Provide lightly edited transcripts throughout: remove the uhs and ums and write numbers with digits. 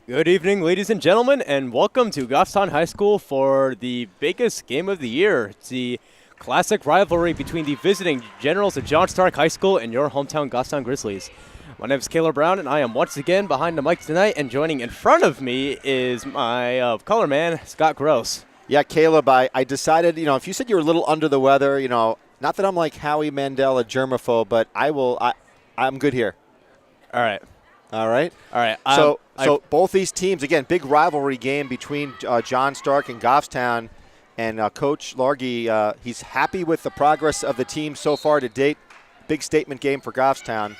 Good evening, ladies and gentlemen, and welcome to Goffstown High School for the biggest game of the year. It's the classic rivalry between the visiting Generals of John Stark High School and your hometown Goffstown Grizzlies. My name is Caleb Brown, and I am once again behind the mic tonight, and joining in front of me is my color man, Scott Gross. Yeah, Caleb, I decided, if you said you were a little under the weather, not that I'm like Howie Mandel, a germaphobe, but I'm good here. All right. All right? All right. So both these teams, again, big rivalry game between John Stark and Goffstown. And Coach Largy, he's happy with the progress of the team so far to date. Big statement game for Goffstown.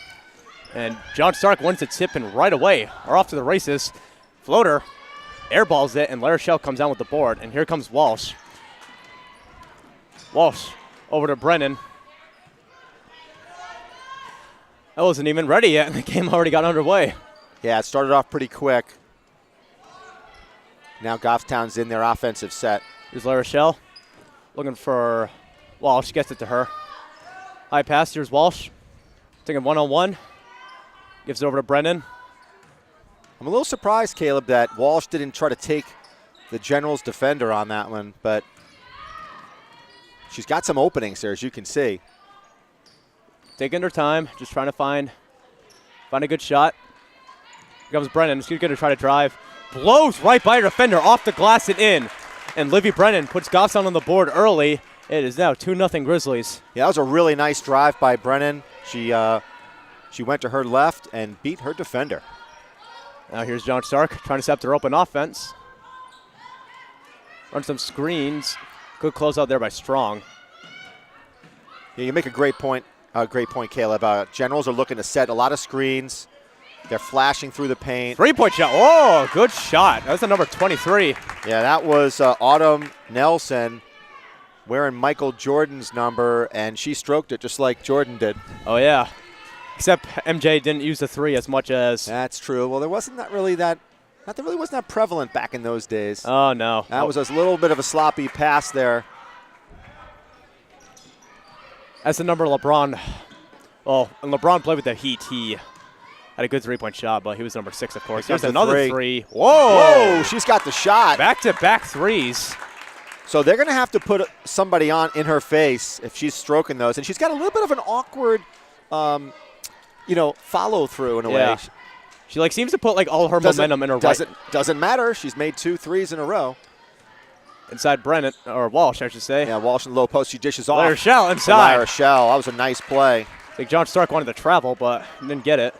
And John Stark wins the tip and right away are off to the races. Floater airballs it, and La Rochelle comes down with the board. And here comes Walsh. Walsh over to Brennan. That wasn't even ready yet, and the game already got underway. Yeah, it started off pretty quick. Now Goffstown's in their offensive set. Here's La Rochelle looking for Walsh. Gets it to her. High pass. Here's Walsh. Taking one-on-one. Gives it over to Brennan. I'm a little surprised, Caleb, that Walsh didn't try to take the Generals defender on that one, but she's got some openings there, as you can see. Taking her time, just trying to find a good shot. Here comes Brennan. She's going to try to drive. Blows right by her defender off the glass and in. And Livy Brennan puts Goffstown on the board early. It is now 2-0 Grizzlies. Yeah, that was a really nice drive by Brennan. She went to her left and beat her defender. Now here's John Stark trying to set up their open offense. Run some screens. Good close out there by Strong. Yeah, you make a great point, Caleb. Generals are looking to set a lot of screens. They're flashing through the paint. Three-point shot. Oh, good shot. That's the number 23. Yeah, that was Autumn Nelson wearing Michael Jordan's number, and she stroked it just like Jordan did. Oh, yeah. Except MJ didn't use the three as much as. That's true. Well, there wasn't that really wasn't that prevalent back in those days. Oh, no. That was a little bit of a sloppy pass there. That's the number LeBron. Oh, and LeBron played with the Heat. He had a good three-point shot, but he was number 6, of course. There's another three. Whoa! She's got the shot. Back-to-back threes. So they're going to have to put somebody on in her face if she's stroking those. And she's got a little bit of an awkward, follow-through in a way. She seems to put all her momentum in her right. Doesn't matter. She's made 2 threes in a row. Inside Brennan, or Walsh, I should say. Yeah, Walsh in the low post. She dishes off. La Rochelle inside. La Rochelle. That was a nice play. I think John Stark wanted to travel, but didn't get it.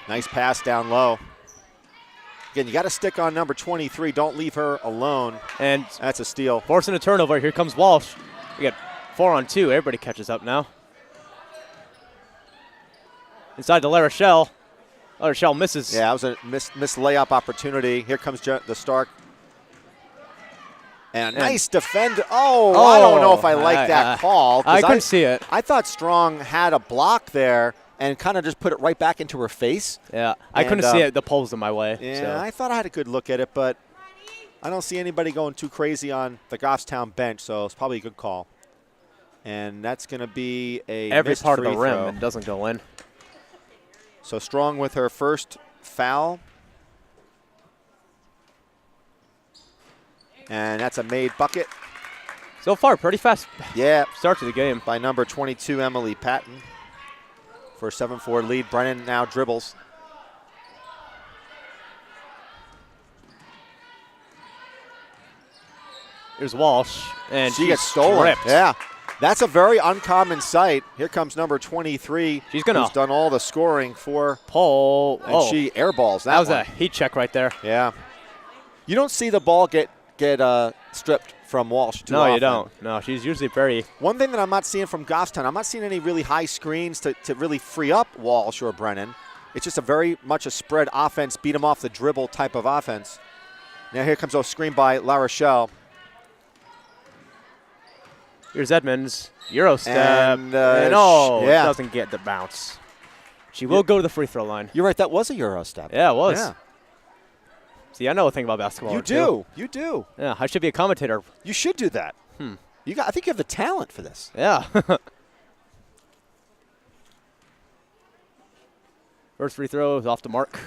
Nice pass down low. Again, you got to stick on number 23. Don't leave her alone. And that's a steal. Forcing a turnover. Here comes Walsh. We got 4-on-2. Everybody catches up now. Inside to La Rochelle. La Rochelle misses. Yeah, that was a missed layup opportunity. Here comes the Stark. And a nice defend. Oh, I don't know if I like that call. I couldn't see it. I thought Strong had a block there and kind of just put it right back into her face. Yeah, I couldn't see it. The pole's in my way. Yeah, so. I thought I had a good look at it, but I don't see anybody going too crazy on the Goffstown bench, so it's probably a good call. And that's going to be a every part of the rim throw. And doesn't go in. So Strong with her first foul. And that's a made bucket. So far, pretty fast start to the game. By number 22, Emily Patton. For a 7-4 lead. Brennan now dribbles. Here's Walsh. And she gets stolen. Stripped. Yeah. That's a very uncommon sight. Here comes number 23. Who's done all the scoring for Paul. And she airballs that was one. a heat check right there. Yeah. You don't see the ball get stripped from Walsh too often. No, you don't. No, she's usually very. One thing that I'm not seeing from Goffstown, I'm not seeing any really high screens to really free up Walsh or Brennan. It's just a very much a spread offense, beat them off the dribble type of offense. Now here comes a screen by La Rochelle. Here's Edmonds. Euro step. And it doesn't get the bounce. She will go to the free throw line. You're right. That was a Euro step. Yeah, it was. Yeah. See, I know a thing about basketball. You do. You do. Yeah, I should be a commentator. You should do that. I think you have the talent for this. Yeah. First free throw is off the mark.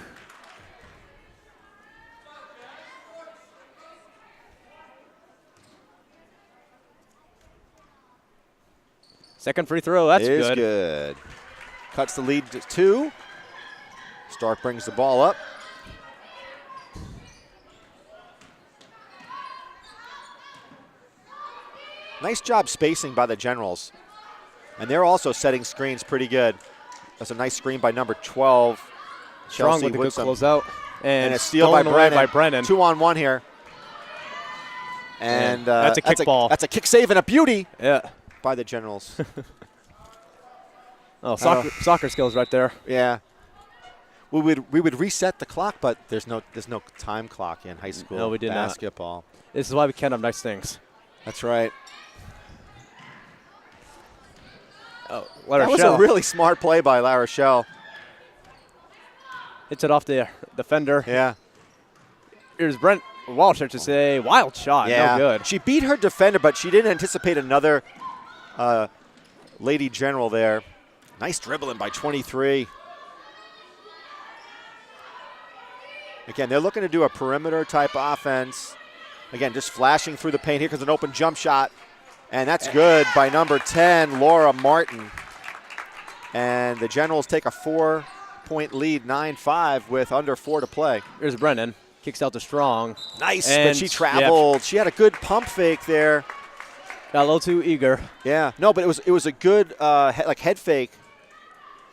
Second free throw, that's Is good. good. Cuts the lead to 2. Stark brings the ball up. Nice job spacing by the Generals. And they're also setting screens pretty good. That's a nice screen by number 12. Strong with a good closeout. And a steal by Brennan. 2-on-1 here. And that's a kick ball. That's a kick save and a beauty. Yeah. By the Generals. Soccer skills right there. Yeah. We would reset the clock, but there's no time clock in high school no, we did basketball. Not. This is why we can't have nice things. That's right. Oh, that was a really smart play by La Rochelle. Hits it off the defender. Yeah. Here's Brent Walsh, I should say. Wild shot. Yeah. No good. She beat her defender, but she didn't anticipate another Lady General there. Nice dribbling by 23. Again, they're looking to do a perimeter type offense. Again, just flashing through the paint. Here comes an open jump shot. And that's good by number 10, Laura Martin. And the Generals take a 4-point lead, 9-5, with under 4 to play. Here's Brennan. Kicks out to Strong. Nice, but she traveled. Yeah. She had a good pump fake there. Got a little too eager. Yeah, no, but it was a good head fake.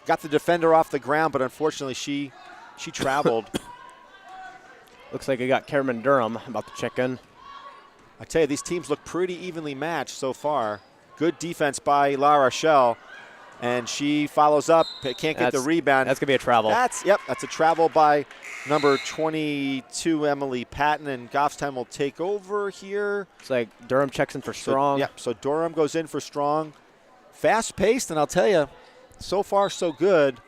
Got the defender off the ground, but unfortunately she traveled. Looks like it got Cameron Durham about to check in. I tell you, these teams look pretty evenly matched so far. Good defense by La Rochelle, and she follows up. Can't get the rebound. That's going to be a travel. That's a travel by number 22, Emily Patton, and Goffstown will take over here. It's like Durham checks in for Strong. So Durham goes in for Strong. Fast-paced, and I'll tell you, so far so good.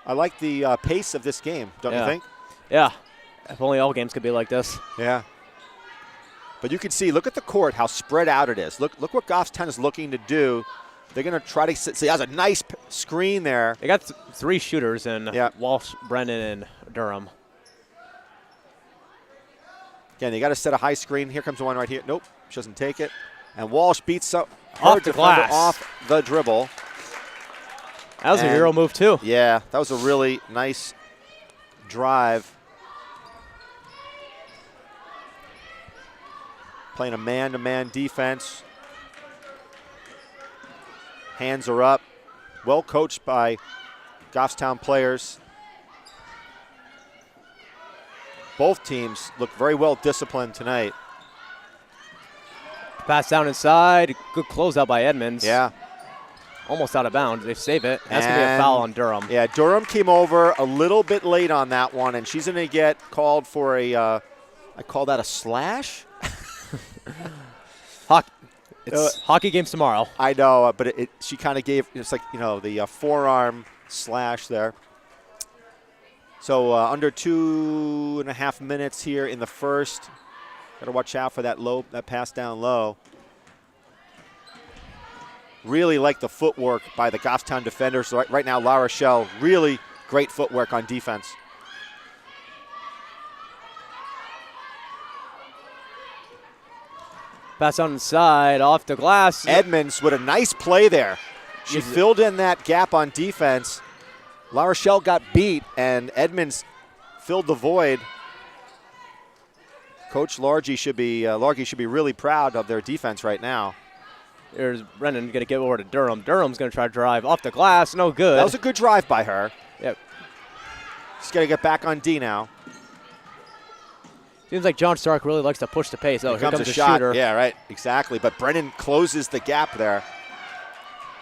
I like the pace of this game, don't you think? Yeah. If only all games could be like this. Yeah. But you can see, look at the court, how spread out it is. Look what Goffstown is looking to do. They're going to try to see. That's a nice screen there. They got 3 shooters in Walsh, Brennan, and Durham. Again, they got to set a high screen. Here comes one right here. Nope, she doesn't take it. And Walsh beats up off the glass, off the dribble. That was a hero move too. Yeah, that was a really nice drive. Playing a man-to-man defense. Hands are up. Well coached by Goffstown players. Both teams look very well disciplined tonight. Pass down inside. Good closeout by Edmonds. Yeah. Almost out of bounds. They save it. That's going to be a foul on Durham. Yeah, Durham came over a little bit late on that one, and she's going to get called for a, I call that a slash? It's hockey games tomorrow. I know, but she kind of gave, it's like, the forearm slash there. So under 2.5 minutes here in the first. Got to watch out for that pass down low. Really like the footwork by the Goffstown defenders. So right now, La Rochelle, really great footwork on defense. Pass on inside, off the glass. Edmonds with a nice play there. She filled in that gap on defense. La Rochelle got beat, and Edmonds filled the void. Coach Largy should be really proud of their defense right now. There's Brennan going to get over to Durham. Durham's going to try to drive off the glass. No good. That was a good drive by her. Yep. She's got to get back on D now. Seems like John Stark really likes to push the pace. Oh, here comes a shot. Shooter. Yeah, right. Exactly. But Brennan closes the gap there.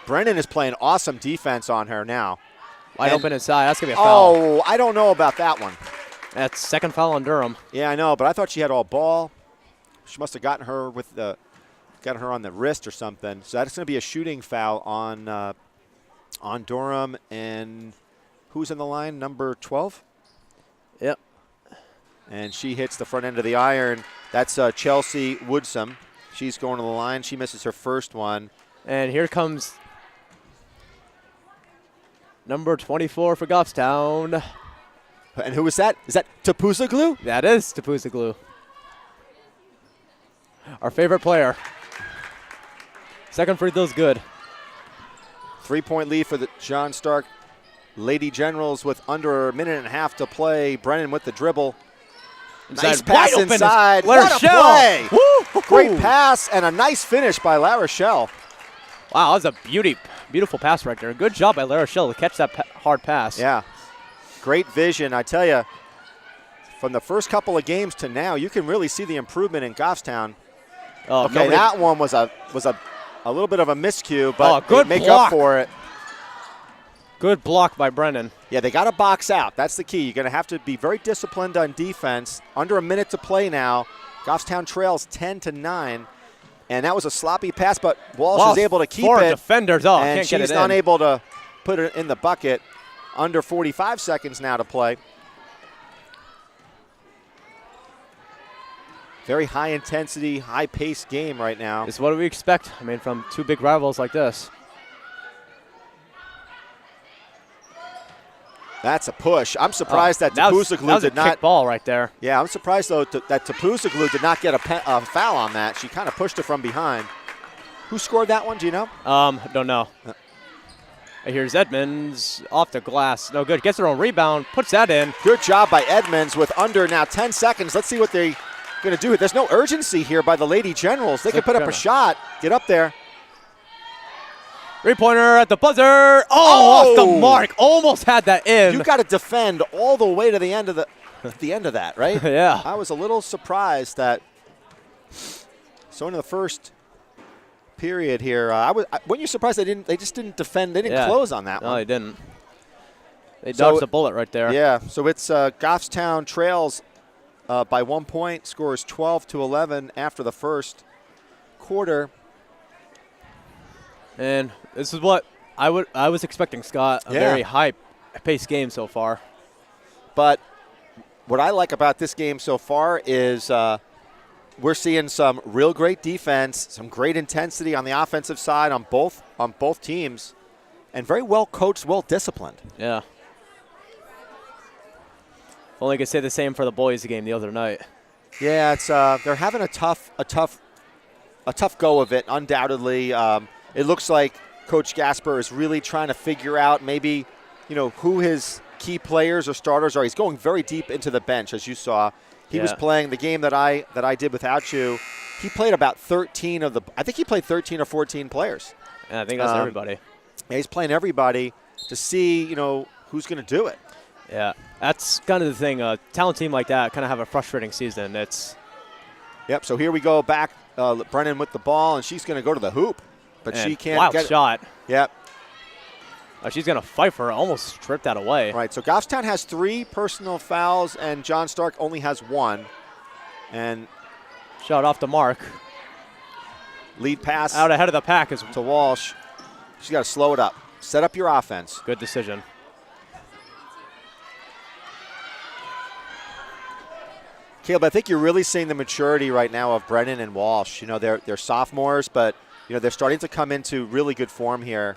Brennan is playing awesome defense on her now. Wide open inside. That's going to be a foul. Oh, I don't know about that one. That's second foul on Durham. Yeah, I know, but I thought she had all ball. She must have gotten her on the wrist or something. So that's going to be a shooting foul on Durham. And who's in the line? Number 12? Yep. And she hits the front end of the iron. That's Chelsea Woodsum. She's going to the line. She misses her first one. And here comes number 24 for Goffstown. And who is that? Is that Tapuzoglu? That is Tapuzoglu. Our favorite player. Second free throw's good. 3-point lead for the John Stark Lady Generals with under a minute and a half to play. Brennan with the dribble. Nice pass inside. What a play. Woo! Great pass and a nice finish by La Rochelle. Wow, that was a beautiful pass right there. Good job by La Rochelle to catch that hard pass. Yeah, great vision. I tell you, from the first couple of games to now, you can really see the improvement in Goffstown. Oh, okay, that one was a little bit of a miscue, but good they make block. up for it. Good block by Brennan. Yeah, they got to box out. That's the key. You're going to have to be very disciplined on defense. Under a minute to play now. Goffstown trails 10-9. And that was a sloppy pass, but Walsh is able to keep four it. Defenders, and can't get it she's in. unable to put it in the bucket. Under 45 seconds now to play. Very high intensity, high paced game right now. It's what we expect, I mean, from two big rivals like this. That's a push. I'm surprised that that Tapuzoglu was did a not. kick ball right there. Yeah, I'm surprised though that Tapuzoglu did not get a foul on that. She kind of pushed it from behind. Who scored that one? Do you know? Don't know. Here's Edmonds off the glass. No good. Gets her own rebound. Puts that in. Good job by Edmonds with under now 10 seconds. Let's see what they're going to do. There's no urgency here by the Lady Generals. They can put up a shot. Get up there. Three-pointer at the buzzer. Oh, off the mark. Almost had that in. You got to defend all the way to the end of that, right? Yeah. I was a little surprised that. So into the first period here, weren't you surprised they just didn't defend? They didn't close on that one. No, they didn't. They dodged the bullet right there. Yeah. So it's Goffstown trails by 1 point, scores 12-11 after the first quarter. And this is what I was expecting, Scott. A very high-paced game so far. But what I like about this game so far is we're seeing some real great defense, some great intensity on the offensive side on both teams, and very well coached, well disciplined. Yeah. If only I could say the same for the boys' game the other night. Yeah, it's they're having a tough go of it, undoubtedly. It looks like Coach Gasper is really trying to figure out maybe, who his key players or starters are. He's going very deep into the bench, as you saw. He was playing the game that I did without you. He played about 13 of I think he played 13 or 14 players. And I think that's everybody. Yeah, he's playing everybody to see, who's going to do it. Yeah, that's kind of the thing. A talent team like that kind of have a frustrating season. Yep, so here we go back. Brennan with the ball, and she's going to go to the hoop. But she can't wild get shot. Yep. She's going to fight for it. Almost stripped that away. Right, so Goffstown has 3 personal fouls, and John Stark only has 1. And shot off the mark. Lead pass. Out ahead of the pack is to Walsh. She's got to slow it up. Set up your offense. Good decision. Caleb, I think you're really seeing the maturity right now of Brennan and Walsh. They're sophomores, but they're starting to come into really good form here.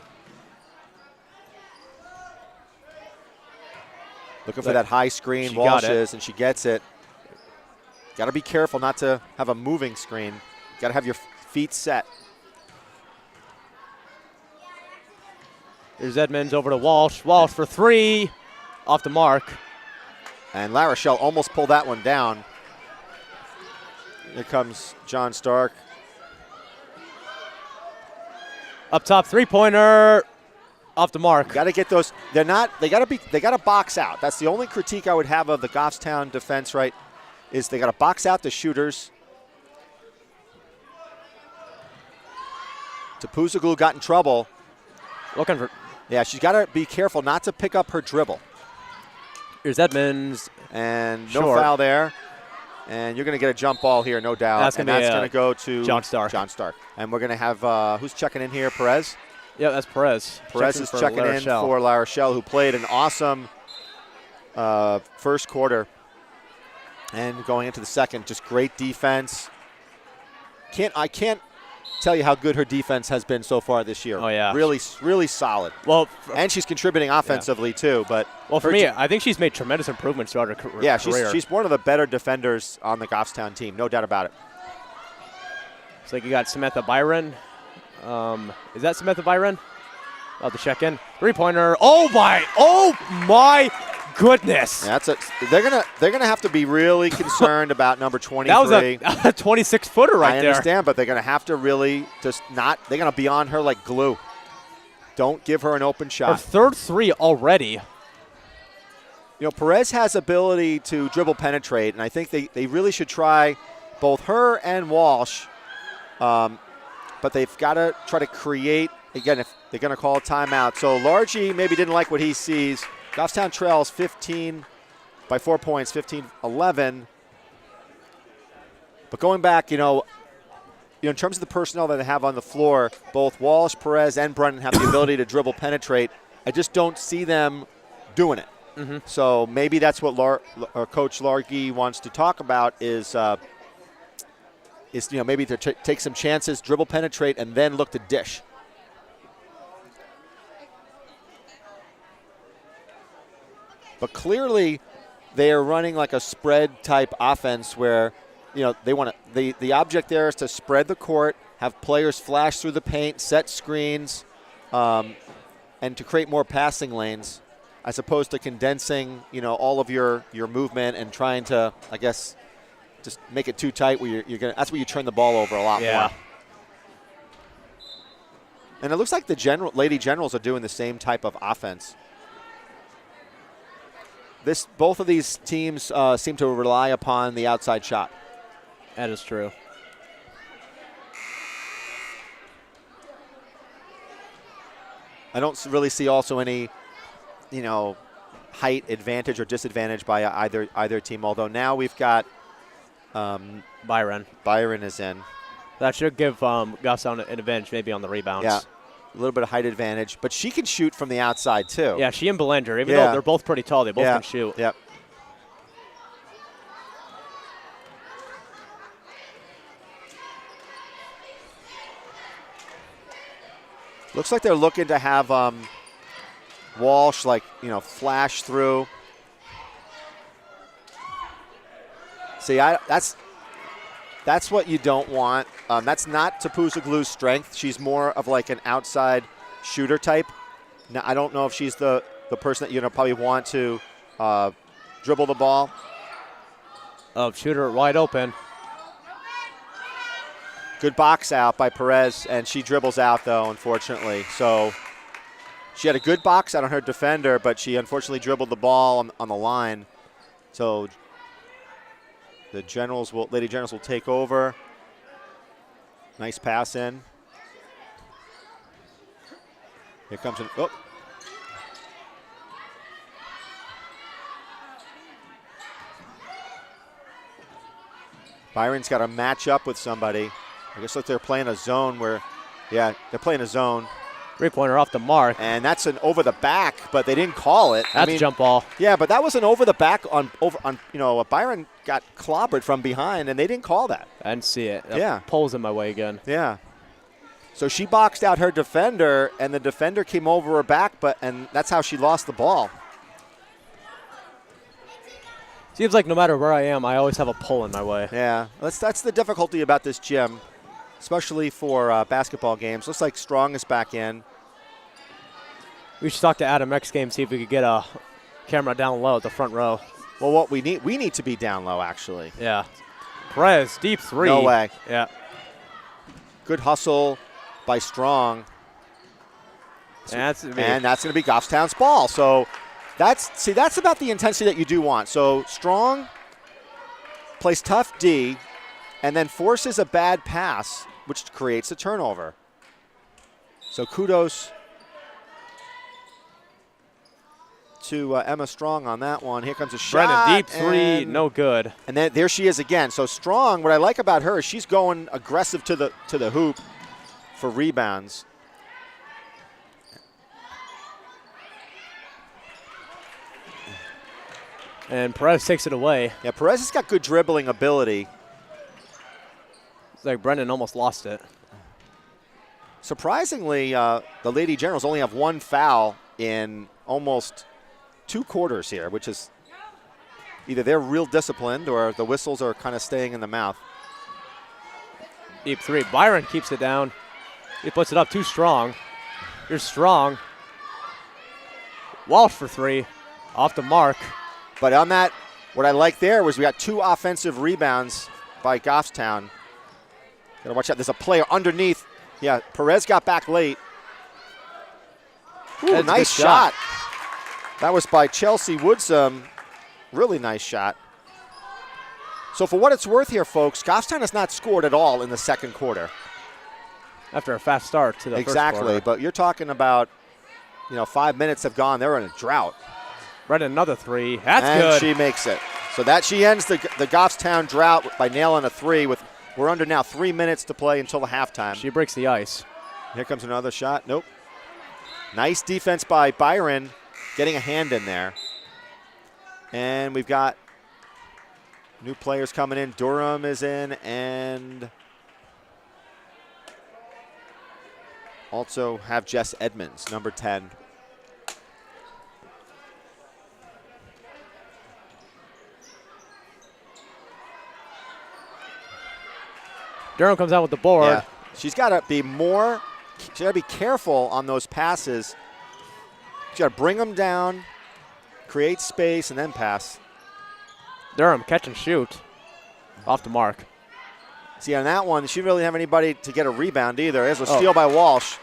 Looking for that high screen. Walsh is, and she gets it. Got to be careful not to have a moving screen. Got to have your feet set. Here's Edmonds over to Walsh. Walsh for 3. Off the mark. And La Rochelle almost pulled that one down. Here comes John Stark. Up top, three-pointer. Off the mark. Got to get those. They got to box out. That's the only critique I would have of the Goffstown defense, right? Is they got to box out the shooters. Tapuzoglu got in trouble. Looking for. Yeah, she's got to be careful not to pick up her dribble. Here's Edmonds. And no foul there. And you're going to get a jump ball here, no doubt. That's going to go to John Stark. And we're going to have, who's checking in here? Perez? Yeah, that's Perez. Perez is checking in for La Rochelle, who played an awesome first quarter. And going into the second, just great defense. I can't tell you how good her defense has been so far this year. Oh, yeah. Really, really solid. Well, And she's contributing offensively, too. But well, for me, I think she's made tremendous improvements throughout her career. Yeah, she's one of the better defenders on the Goffstown team, no doubt about it. It's like you got Samantha Byron. Is that Samantha Byron? I'll have to check in. 3-pointer. Oh my goodness. Yeah, they're gonna have to be really concerned about number 23. That was a 26-footer right there. I understand, but they're gonna have to really they're gonna be on her like glue. Don't give her an open Her shot. third three already. You know, Perez has ability to dribble penetrate, and I think they really should try both her and Walsh. But they've got to try to create, again, if they're going to call a timeout. So Largy maybe didn't like what he sees. Goffstown trails 15 by 4 points, 15-11. But going back, in terms of the personnel that they have on the floor, both Walsh, Perez, and Brennan have the ability to dribble penetrate. I just don't see them doing it. Mm-hmm. So maybe that's what Coach Largy wants to talk about is maybe to take some chances, dribble penetrate, and then look to dish. But clearly, they are running like a spread type offense where, they want to. The object there is to spread the court, have players flash through the paint, set screens, and to create more passing lanes, as opposed to condensing, all of your movement and trying to, I guess, just make it too tight where you're gonna. That's where you turn the ball over a lot more. And it looks like the Lady Generals are doing the same type of offense. Both of these teams seem to rely upon the outside shot. That is true. I don't really see also any, height advantage or disadvantage by either team. Although now we've got Byron. Byron is in. That should give Goffstown an advantage maybe on the rebounds. Yeah, a little bit of height advantage. But she can shoot from the outside, too. Yeah, she and Belanger, even though they're both pretty tall, they both can shoot. Yep. Looks like they're looking to have Walsh, flash through. See, that's what you don't want. That's not Tapuzoglu's strength. She's more of like an outside shooter type. Now, I don't know if she's the person that probably want to dribble the ball. Shooter wide open. Good box out by Perez, and she dribbles out, though, unfortunately. So she had a good box out on her defender, but she unfortunately dribbled the ball on the line. So the Lady Generals will take over. Nice pass in. Here comes an, oh. Byron's got to match up with somebody. I guess they're playing a zone where, they're playing a zone. 3-pointer off the mark. And that's an over the back, but they didn't call it. That's a jump ball. Yeah, but that was an over the back on Byron got clobbered from behind, and they didn't call that. I didn't see it. Pole's in my way again. Yeah. So she boxed out her defender, and the defender came over her back, and that's how she lost the ball. Seems like no matter where I am, I always have a pole in my way. Yeah, that's the difficulty about this gym, especially for basketball games. Looks like Strong is back in. We should talk to Adam X Game, see if we could get a camera down low at the front row. Well, what we need to be down low, actually. Yeah. Perez, deep three. No way. Yeah. Good hustle by Strong. And that's going to be Goffstown's ball. So that's about the intensity that you do want. So Strong plays tough D and then forces a bad pass, which creates a turnover. So kudos to Emma Strong on that one. Here comes a shot. Brennan, deep three, no good. And then there she is again. So Strong, what I like about her is she's going aggressive to the hoop for rebounds. And Perez takes it away. Yeah, Perez has got good dribbling ability. It's like Brennan almost lost it. surprisingly, the Lady Generals only have one foul in almost 2 quarters here, which is either they're real disciplined or the whistles are kind of staying in the mouth. Deep three. Byron keeps it down. He puts it up too strong. You're strong. Walsh for 3. Off the mark. But on that, what I like there was we got 2 offensive rebounds by Goffstown. Gotta watch out. There's a player underneath. Yeah, Perez got back late. Ooh, That's a nice good shot. That was by Chelsea Woodsum. Really nice shot. So for what it's worth here, folks, Goffstown has not scored at all in the second quarter. After a fast start to the first Exactly, quarter. but you're talking about, 5 minutes have gone. They're in a drought. Right, another 3. That's And good. she makes it. So that she ends the Goffstown drought by nailing a 3. We're under now 3 minutes to play until the halftime. She breaks the ice. Here comes another shot. Nope. Nice defense by Byron, getting a hand in there. And we've got new players coming in. Durham is in, and also have Jess Edmonds, number 10. Durham comes out with the board. Yeah. She's got to be careful on those passes. She's got to bring them down, create space, and then pass. Durham catch and shoot. Off the mark. See, on that one, she didn't really have anybody to get a rebound either. There's a steal by Walsh.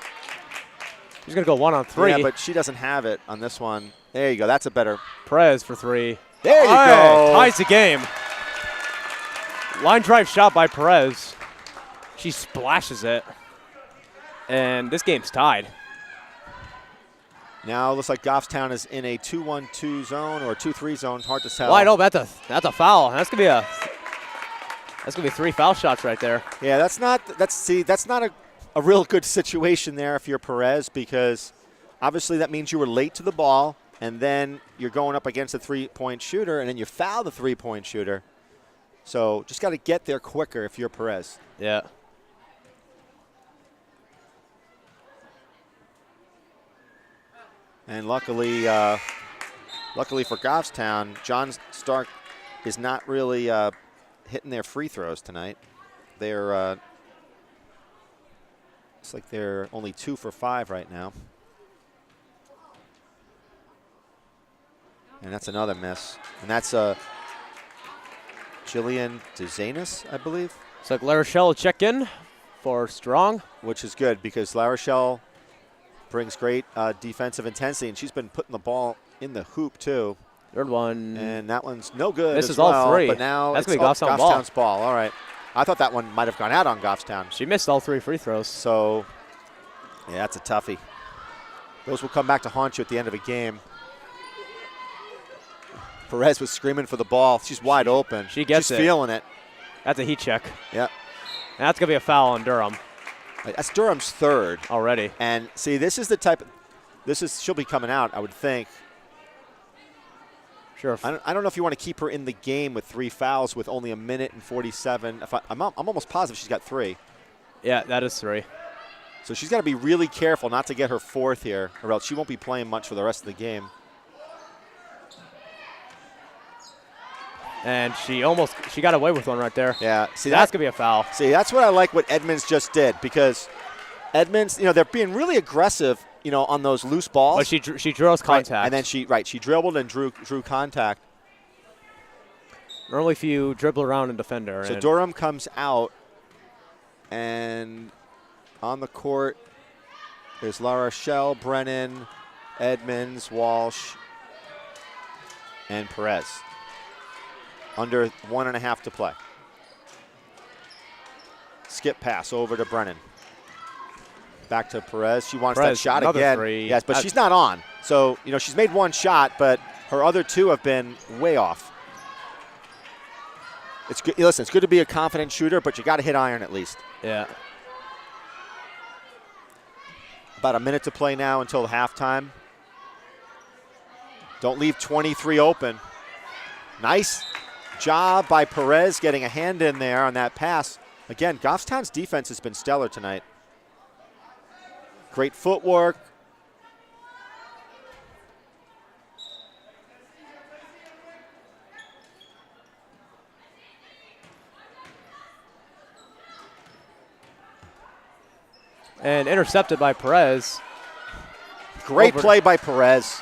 She's going to go 1 on 3. Yeah, but she doesn't have it on this one. There you go. That's a better. Perez for 3. There you go. Ties the game. Line drive shot by Perez. She splashes it. And this game's tied. Now it looks like Goffstown is in a 2-1-2 zone or a 2-3 zone. Hard to tell. Wide open. That's a foul. That's gonna be 3 foul shots right there. Yeah, that's not a real good situation there if you're Perez, because obviously that means you were late to the ball, and then you're going up against a 3-point shooter, and then you foul the 3-point shooter. So just got to get there quicker if you're Perez. Yeah. And luckily for Goffstown, John Stark is not really hitting their free throws tonight. They're it's like they're only 2 for 5 right now. And that's another miss. And that's Jillian DeZanis, I believe. So La Rochelle will check in for Strong. Which is good because La Rochelle brings great defensive intensity, and she's been putting the ball in the hoop too. Third one. And that one's no good. This as is all well, 3. But now that's it's going to be Goffstown's ball. All right. I thought that one might have gone out on Goffstown. She missed all 3 free throws. So, yeah, that's a toughie. Those will come back to haunt you at the end of a game. Perez was screaming for the ball. She's wide open. She gets She's it. feeling it. That's a heat check. Yeah. And that's going to be a foul on Durham That's Durham's 3rd. already. And see, she'll be coming out, I would think. Sure. I don't know if you want to keep her in the game with 3 fouls with only 1 minute and 47. I'm almost positive she's got 3. Yeah, that is 3. So she's got to be really careful not to get her 4th here, or else she won't be playing much for the rest of the game. And she got away with one right there. Yeah. See, that's going to be a foul. See, that's what I like what Edmonds just did, because Edmonds, they're being really aggressive, on those loose balls. But she draws contact. Right. And then she dribbled and drew contact. Normally if you dribble around and defend her. So Durham comes out, and on the court there's La Rochelle, Brennan, Edmonds, Walsh, and Perez. Under 1.5 to play. Skip pass over to Brennan. Back to Perez. She wants that shot again. 3. Yes, but she's not on. So, she's made 1 shot, but her other 2 have been way off. It's good. Listen, it's good to be a confident shooter, but you got to hit iron at least. Yeah. About 1 minute to play now until halftime. Don't leave 23 open. Nice job by Perez getting a hand in there on that pass. Again, Goffstown's defense has been stellar tonight. Great footwork. And intercepted by Perez. Great play by Perez.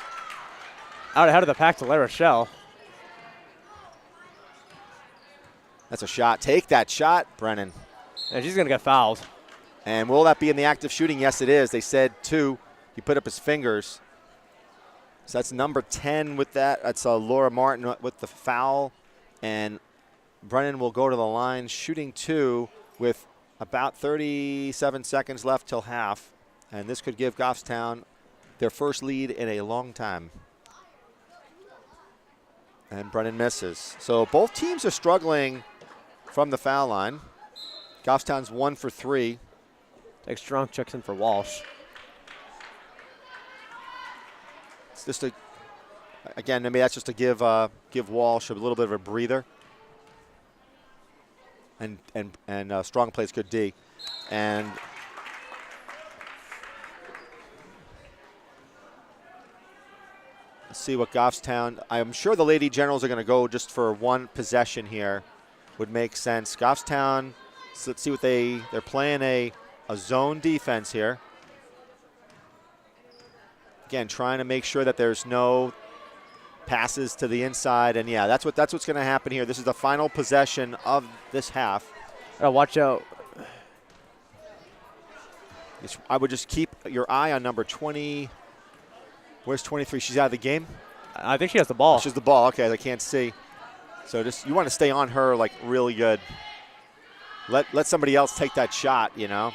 Out ahead of the pack to La Rochelle. That's a shot. Take that shot, Brennan. And she's going to get fouled. And will that be in the act of shooting? Yes, it is. They said 2. He put up his fingers. So that's number 10 with that. That's Laura Martin with the foul. And Brennan will go to the line shooting 2 with about 37 seconds left till half. And this could give Goffstown their first lead in a long time. And Brennan misses. So both teams are struggling from the foul line. Goffstown's 1 for 3. Takes Strong, checks in for Walsh. It's just again, maybe that's just to give Walsh a little bit of a breather. And Strong plays good D. And let's see what Goffstown. I'm sure the Lady Generals are going to go just for one possession here. Would make sense. Goffstown. So let's see what they're playing a zone defense here. Again, trying to make sure that there's no passes to the inside, and yeah, that's what's going to happen here. This is the final possession of this half. Watch out. I would just keep your eye on number 20. Where's 23? She's out of the game? I think she has the ball. She's the ball. Okay, I can't see. So just you want to stay on her like really good. Let somebody else take that shot, you know.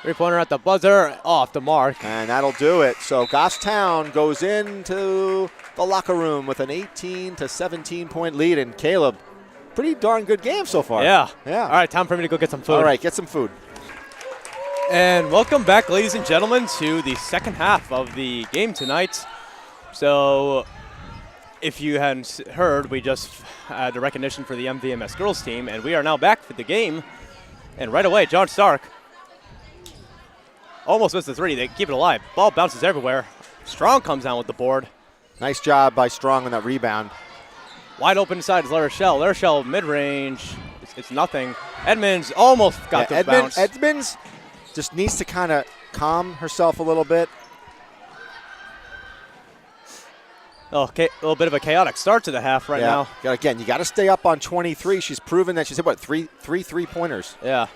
3-pointer at the buzzer, off the mark. And that'll do it. So Goffstown goes into the locker room with an 18 to 17 point lead. And Caleb, pretty darn good game so far. Yeah. Yeah. All right, time for me to go get some food. All right, get some food. And welcome back, ladies and gentlemen, to the second half of the game tonight. So if you hadn't heard, we just had the recognition for the MVMS girls team, and we are now back for the game. And right away, John Stark almost missed the 3. They keep it alive. Ball bounces everywhere. Strong comes down with the board. Nice job by Strong on that rebound. Wide open inside is La Rochelle. La Rochelle mid-range. It's nothing. Edmonds almost got the bounce. Edmonds just needs to kind of calm herself a little bit. Okay, a little bit of a chaotic start to the half right now. Again, you got to stay up on 23. She's proven that she's hit, what, three three-pointers. Yeah.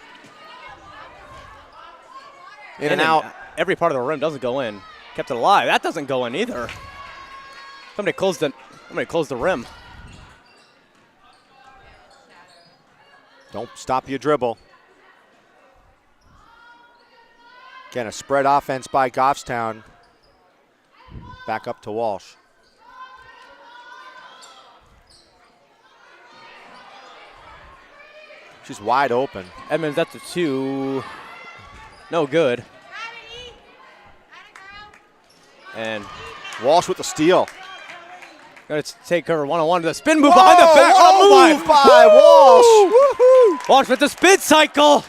In and out. Every part of the rim doesn't go in. Kept it alive. That doesn't go in either. Somebody closed the rim. Don't stop your dribble. Again, a spread offense by Goffstown. Back up to Walsh. She's wide open. Edmonds, that's a 2. No good. And Walsh with the steal. going to take her one-on-one to the spin move behind the back. Move by Walsh. Woo-hoo. Walsh with the spin cycle.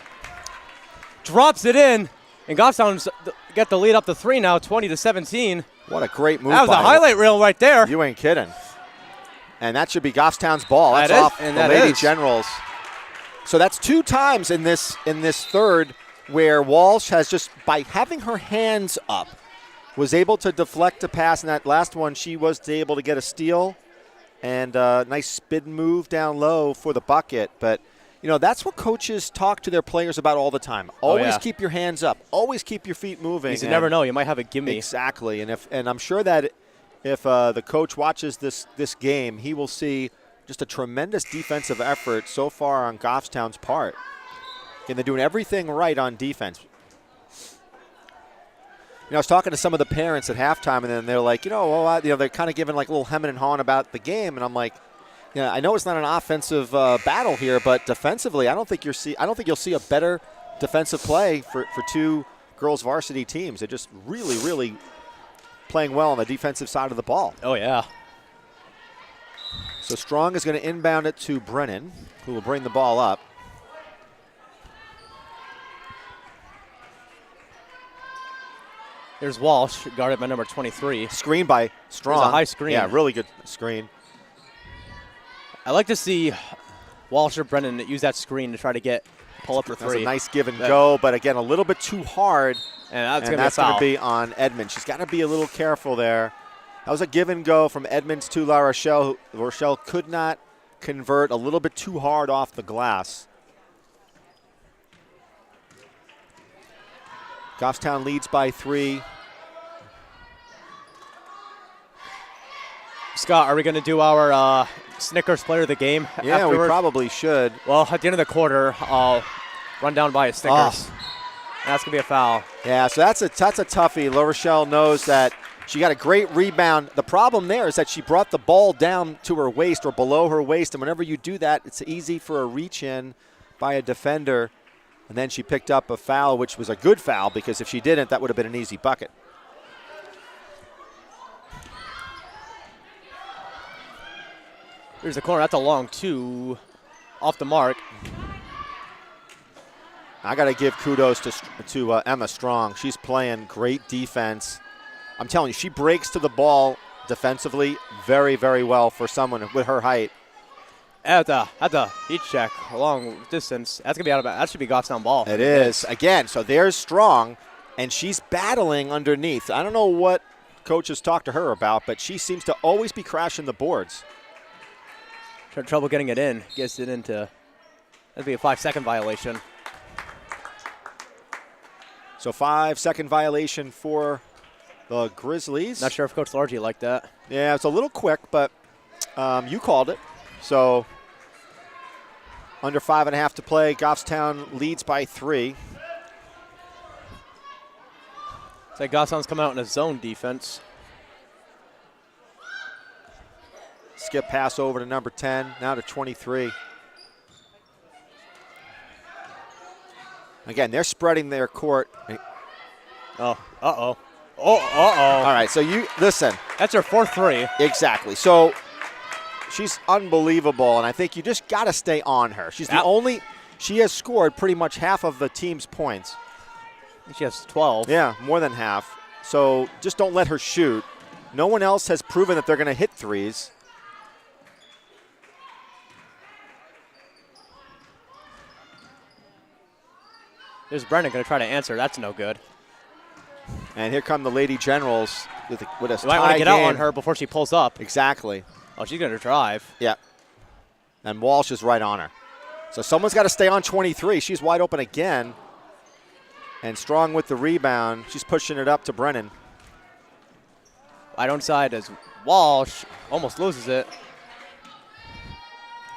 Drops it in. And Goffstown get the lead up to 3 now, 20 to 17. What a great move. That was a highlight reel right there. You ain't kidding. And that should be Goffstown's ball. That's off the Lady Generals. So that's 2 times in this third where Walsh has just, by having her hands up, was able to deflect a pass. And that last one, she was able to get a steal and a nice spin move down low for the bucket. But, you know, that's what coaches talk to their players about all the time. Always keep your hands up. Always keep your feet moving. You never know. You might have a gimme. Exactly. And I'm sure that if the coach watches this game, he will see just a tremendous defensive effort so far on Goffstown's part. And they're doing everything right on defense. You know, I was talking to some of the parents at halftime, and then they're like, they're kind of giving like a little hemming and hawing about the game, and I'm like, I know it's not an offensive battle here, but defensively, I don't think you'll see a better defensive play for 2 girls varsity teams. They're just really, really playing well on the defensive side of the ball. Oh yeah. So Strong is going to inbound it to Brennan, who will bring the ball up. Here's Walsh, guarded by number 23. Screen by Strong. There's a high screen. Yeah, really good screen. I like to see Walsh or Brennan use that screen to try to pull up for That was three. a nice give and go, but again, a little bit too hard. And And that's that's going going to be on Edmonds. She's got to be a little careful there. That was a give and go from Edmonds to La Rochelle. La Rochelle could not convert, a little bit too hard off the glass. Goffstown leads by 3. Scott, are we going to do our Snickers player of the game Yeah, afterward? we probably should. Well, at the end of the quarter, I'll run down by a Snickers. Oh. That's going to be a foul. Yeah, so that's a toughie. La Rochelle knows that she got a great rebound. The problem there is that she brought the ball down to her waist or below her waist, and whenever you do that, it's easy for a reach in by a defender. And then she picked up a foul, which was a good foul, because if she didn't, that would have been an easy bucket. Here's the corner. That's a long 2 off the mark. I got to give kudos to Emma Strong. She's playing great defense. I'm telling you, she breaks to the ball defensively very, very well for someone with her height. At the heat check, a long distance. That's going to be out of that should be Goffstown ball. It is. Again, so there's Strong, and she's battling underneath. I don't know what coaches talk to her about, but she seems to always be crashing the boards. Trouble getting it in. Gets it into. That'd be a 5-second violation. So 5-second violation for the Grizzlies. Not sure if Coach Largy liked that. Yeah, it's a little quick, but you called it. So under 5.5 to play, Goffstown leads by 3. It's like Goffstown's coming out in a zone defense. Skip pass over to number 10, now to 23. Again, they're spreading their court. Oh, uh-oh. Oh, uh-oh. All right, so you listen. That's her 4th 3. Exactly. So she's unbelievable, and I think you just got to stay on her. She's the only – she has scored pretty much half of the team's points. She has 12. Yeah, more than half. So just don't let her shoot. No one else has proven that they're going to hit threes. There's Brennan going to try to answer. That's no good. And here come the Lady Generals with a You might want tie to get out game. on her before she pulls up. Exactly. Oh, she's going to drive. Yeah. And Walsh is right on her. So someone's got to stay on 23. She's wide open again. And Strong with the rebound. She's pushing it up to Brennan. Right on side as Walsh almost loses it.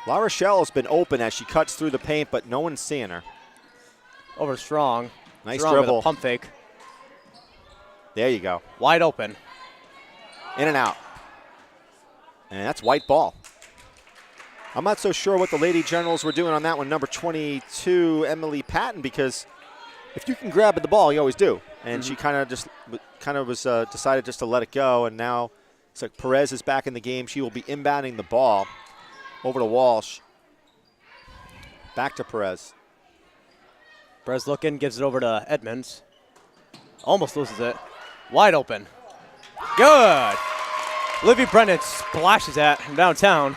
La Rochelle has been open as she cuts through the paint, but no one's seeing her. Over Strong. Nice Strong with dribble. a pump fake. There you go. Wide open. In and out. And that's white ball. I'm not so sure what the Lady Generals were doing on that one. Number 22, Emily Patton, because if you can grab at the ball, you always do. And she kind of was decided just to let it go. And now it's like Perez is back in the game. She will be inbounding the ball over to Walsh. Back to Perez. Perez looking, gives it over to Edmonds. Almost loses it. Wide open. Good. Livy Brennan splashes that from downtown.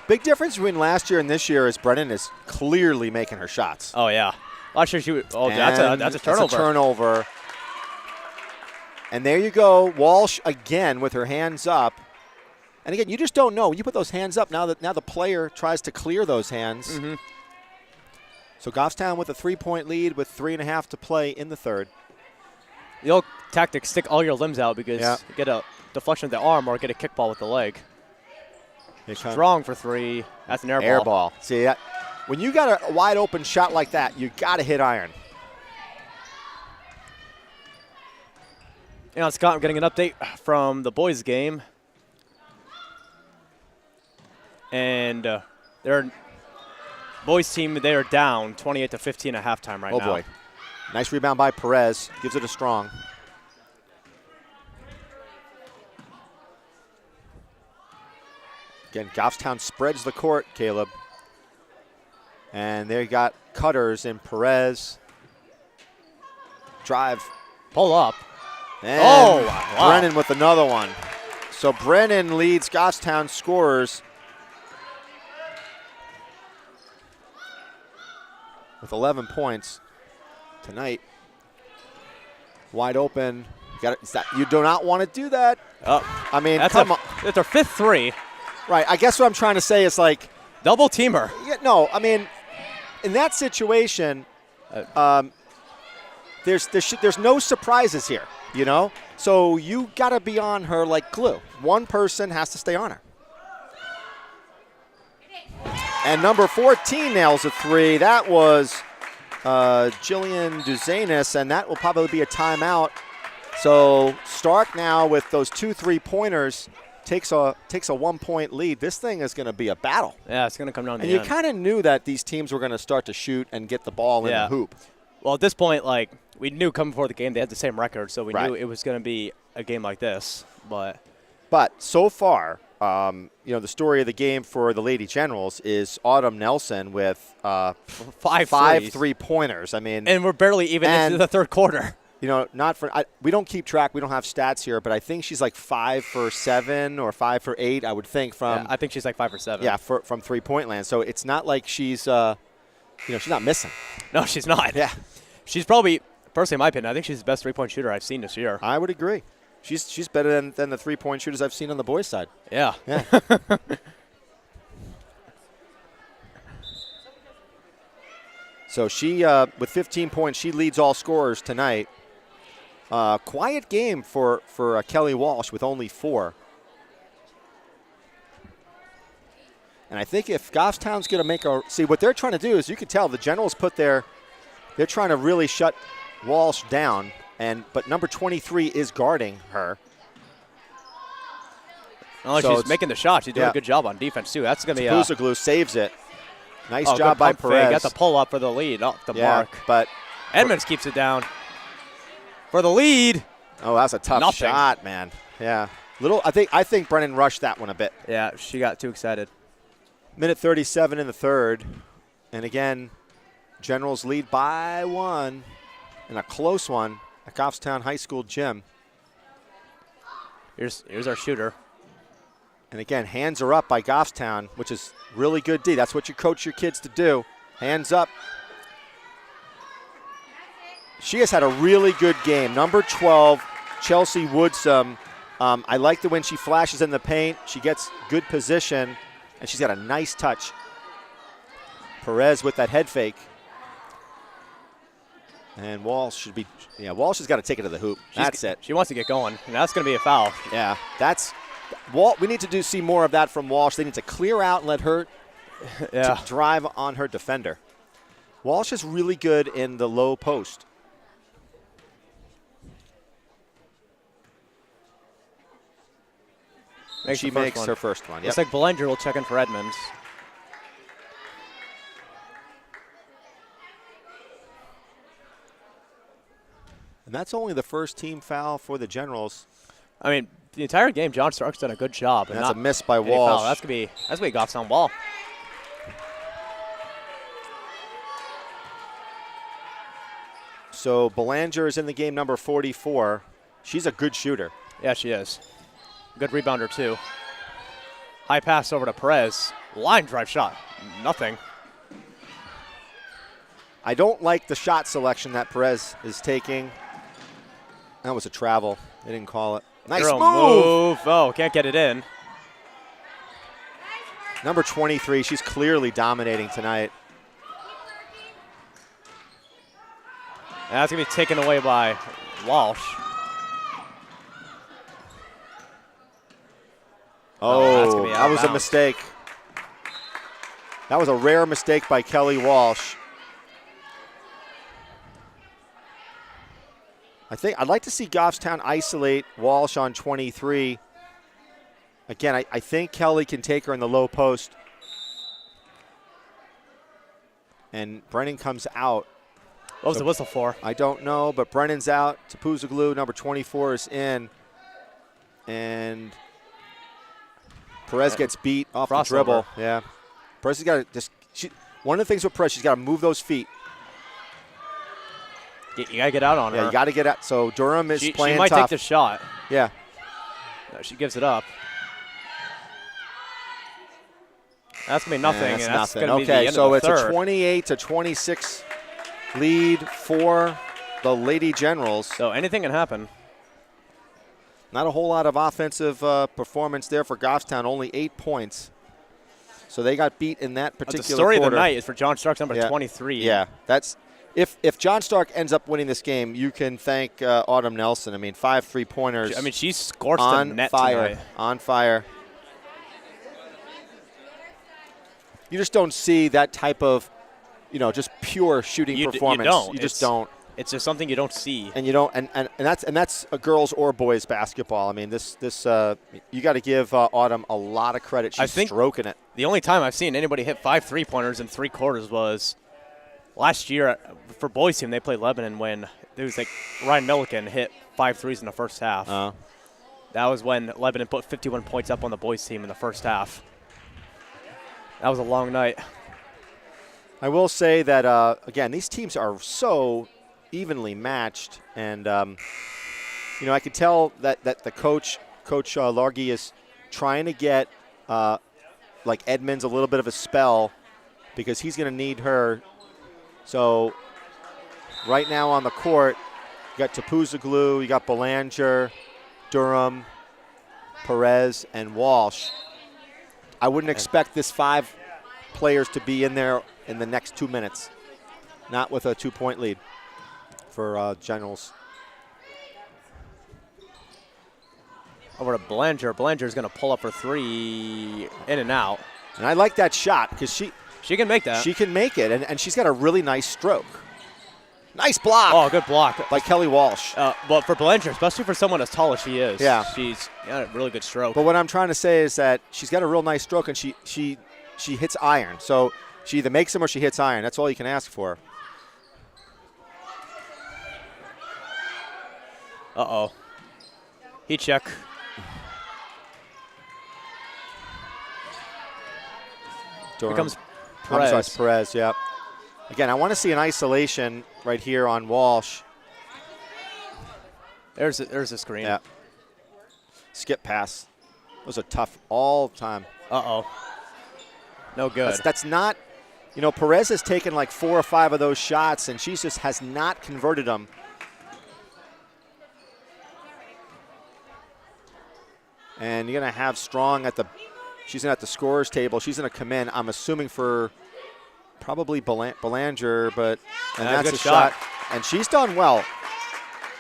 Big difference between last year and this year is Brennan is clearly making her shots. Oh, yeah. Last year she would. Oh, that's a turnover. That's a turnover. And there you go. Walsh again with her hands up. And again, you just don't know. You put those hands up now the player tries to clear those hands. So Goffstown with a 3-point lead with 3.5 to play in the third. The old tactic, stick all your limbs out because you get a deflection with the arm or get a kickball with the leg. Strong for 3. That's an air ball. Air ball. See, when you got a wide open shot like that, you got to hit iron. You know, Scott, I'm getting an update from the boys' game. And their boys' team, they are down 28-15 at halftime right now. Oh, boy. Nice rebound by Perez. Gives it a Strong. Again, Goffstown spreads the court, Caleb. And they got cutters in Perez. Drive. Pull up. And Oh, wow. Brennan with another one. So Brennan leads Goffstown scorers with 11 points tonight. Wide open. You do not want to do that. Oh, I mean, that's come on. It's our 5th 3. Right. I guess what I'm trying to say is like, Double teamer. yeah, no, I mean, in that situation, there's no surprises here, you know? So you got to be on her like glue. One person has to stay on her. And number 14 nails a 3. That was Jillian Duzanis, and that will probably be a timeout. So Stark now with those 2 3-pointers takes a 1-point lead. This thing is going to be a battle. Yeah, it's going to come down to And the you end. kind of knew that these teams were going to start to shoot and get the ball in the hoop. Well, at this point, like, we knew coming before the game they had the same record, so we Right. knew it was going to be a game like this. But so far, the story of the game for the Lady Generals is Autumn Nelson with 5 5 threes. 3-pointers. I mean, And we're barely even And- into the third quarter. we don't keep track. We don't have stats here, but I think she's like 5 for 7 or 5 for 8. I would think from I think she's like 5 or 7. from 3-point land. So it's not like she's she's not missing. No, she's not. Yeah, She's probably, personally, in my opinion, I think she's the best 3-point shooter I've seen this year. I would agree. She's better than the 3-point shooters I've seen on the boys' side. Yeah. Yeah. So she, with 15 points, she leads all scorers tonight. Quiet game for Kelly Walsh with only 4. And I think if Goffstown's going to make what they're trying to do is, you can tell the Generals they're trying to really shut Walsh down, but number 23 is guarding her. Oh, So she's it's- making the shot. She's doing yeah. a good job on defense, too. That's going to be Puzoglu saves it. Nice good job by pump fake. Perez. Got the pull up for the lead. Off the Yeah, mark. but Edmonds keeps it down for the lead. oh, that's a tough Nothing. shot, man. Yeah, I think Brennan rushed that one a bit. Yeah, she got too excited. Minute 37 in the third, and again, Generals lead by 1, and a close one at Goffstown High School gym. Here's our shooter. And again, hands are up by Goffstown, which is really good D. That's what you coach your kids to do. Hands up. She has had a really good game. Number 12, Chelsea Woodsum. I like when she flashes in the paint. She gets good position, and she's got a nice touch. Perez with that head fake. And Walsh Walsh has got to take it to the hoop. That's it. She wants to get going, and that's going to be a foul. Yeah, we need to see more of that from Walsh. They need to clear out and let her Yeah. to drive on her defender. Walsh is really good in the low post. She makes her first one. Looks Yep. like Belanger will check in for Edmonds. And that's only the first team foul for the Generals. I mean, the entire game, John Stark's done a good job. And that's a miss by any Walsh. foul. That's gonna be Goffstown ball. So Belanger is in the game, number 44. She's a good shooter. Yeah, she is. Good rebounder too. High pass over to Perez. Line drive shot. Nothing. I don't like the shot selection that Perez is taking. That was a travel. They didn't call it. Nice Girl move. Oh, can't get it in. Number 23, she's clearly dominating tonight. And that's going to be taken away by Walsh. That's gonna be out that of was a bounds. mistake. That was a rare mistake by Kelly Walsh. I'd like to see Goffstown isolate Walsh on 23. Again, I think Kelly can take her in the low post. And Brennan comes out. What was the whistle for? I don't know, but Brennan's out. Tapuzoglu, number 24, is in. And Perez gets beat off the Crossover. dribble. Yeah. Perez has got to one of the things with Perez, she's got to move those feet. You got to get out on her. Yeah, you got to get out. So Durham is playing She might tough. take the shot. Yeah. No, she gives it up. That's going to be nothing. That's and that's nothing. Gonna be the Okay, end so of the it's third. a 28-26 lead for the Lady Generals. So anything can happen. Not a whole lot of offensive performance there for Goffstown, only 8 points. So they got beat in that particular But the story quarter. of the night is for John Stark's number 23. Yeah, that's if John Stark ends up winning this game, you can thank Autumn Nelson. I mean, 5 3-pointers. I mean, she scorched on the net fire, tonight. on fire. You just don't see that type of, just pure shooting performance. You don't. You just don't. It's just something you don't see. And you don't, and that's a girls or boys basketball. I mean, this you got to give Autumn a lot of credit. She's stroking it. The only time I've seen anybody hit 5 3-pointers in 3 quarters was last year for boys team. They played Lebanon when there was Ryan Milliken hit 5 threes in the first half. That was when Lebanon put 51 points up on the boys team in the first half. That was a long night. I will say that again, these teams are so evenly matched, and I could tell that the coach Largy is trying to get Edmonds a little bit of a spell because he's going to need her. So right now on the court, you got Tapuzaglu, you got Belanger, Durham, Perez, and Walsh. I wouldn't expect this 5 players to be in there in the next 2 minutes, not with a 2-point lead for Generals. Over to Belanger. Belanger's going to pull up for 3 in and out. And I like that shot because she can make that. She can make it, and she's got a really nice stroke. Nice block. Oh, good block. By Kelly Walsh. But for Belanger, especially for someone as tall as she is, she's got a really good stroke. But what I'm trying to say is that she's got a real nice stroke, and she hits iron. So she either makes them or she hits iron. That's all you can ask for. Uh-oh. Heat check. Durham. Here comes Perez. Perez, yeah. Again, I want to see an isolation right here on Walsh. There's a screen. Yeah. Skip pass. Those are tough all the time. Uh-oh. No good. That's not, Perez has taken 4 or 5 of those shots, and she just has not converted them. And you're going to have Strong she's at the scorer's table. She's going to come in, I'm assuming, for probably Belanger, and that's a shot. And she's done well.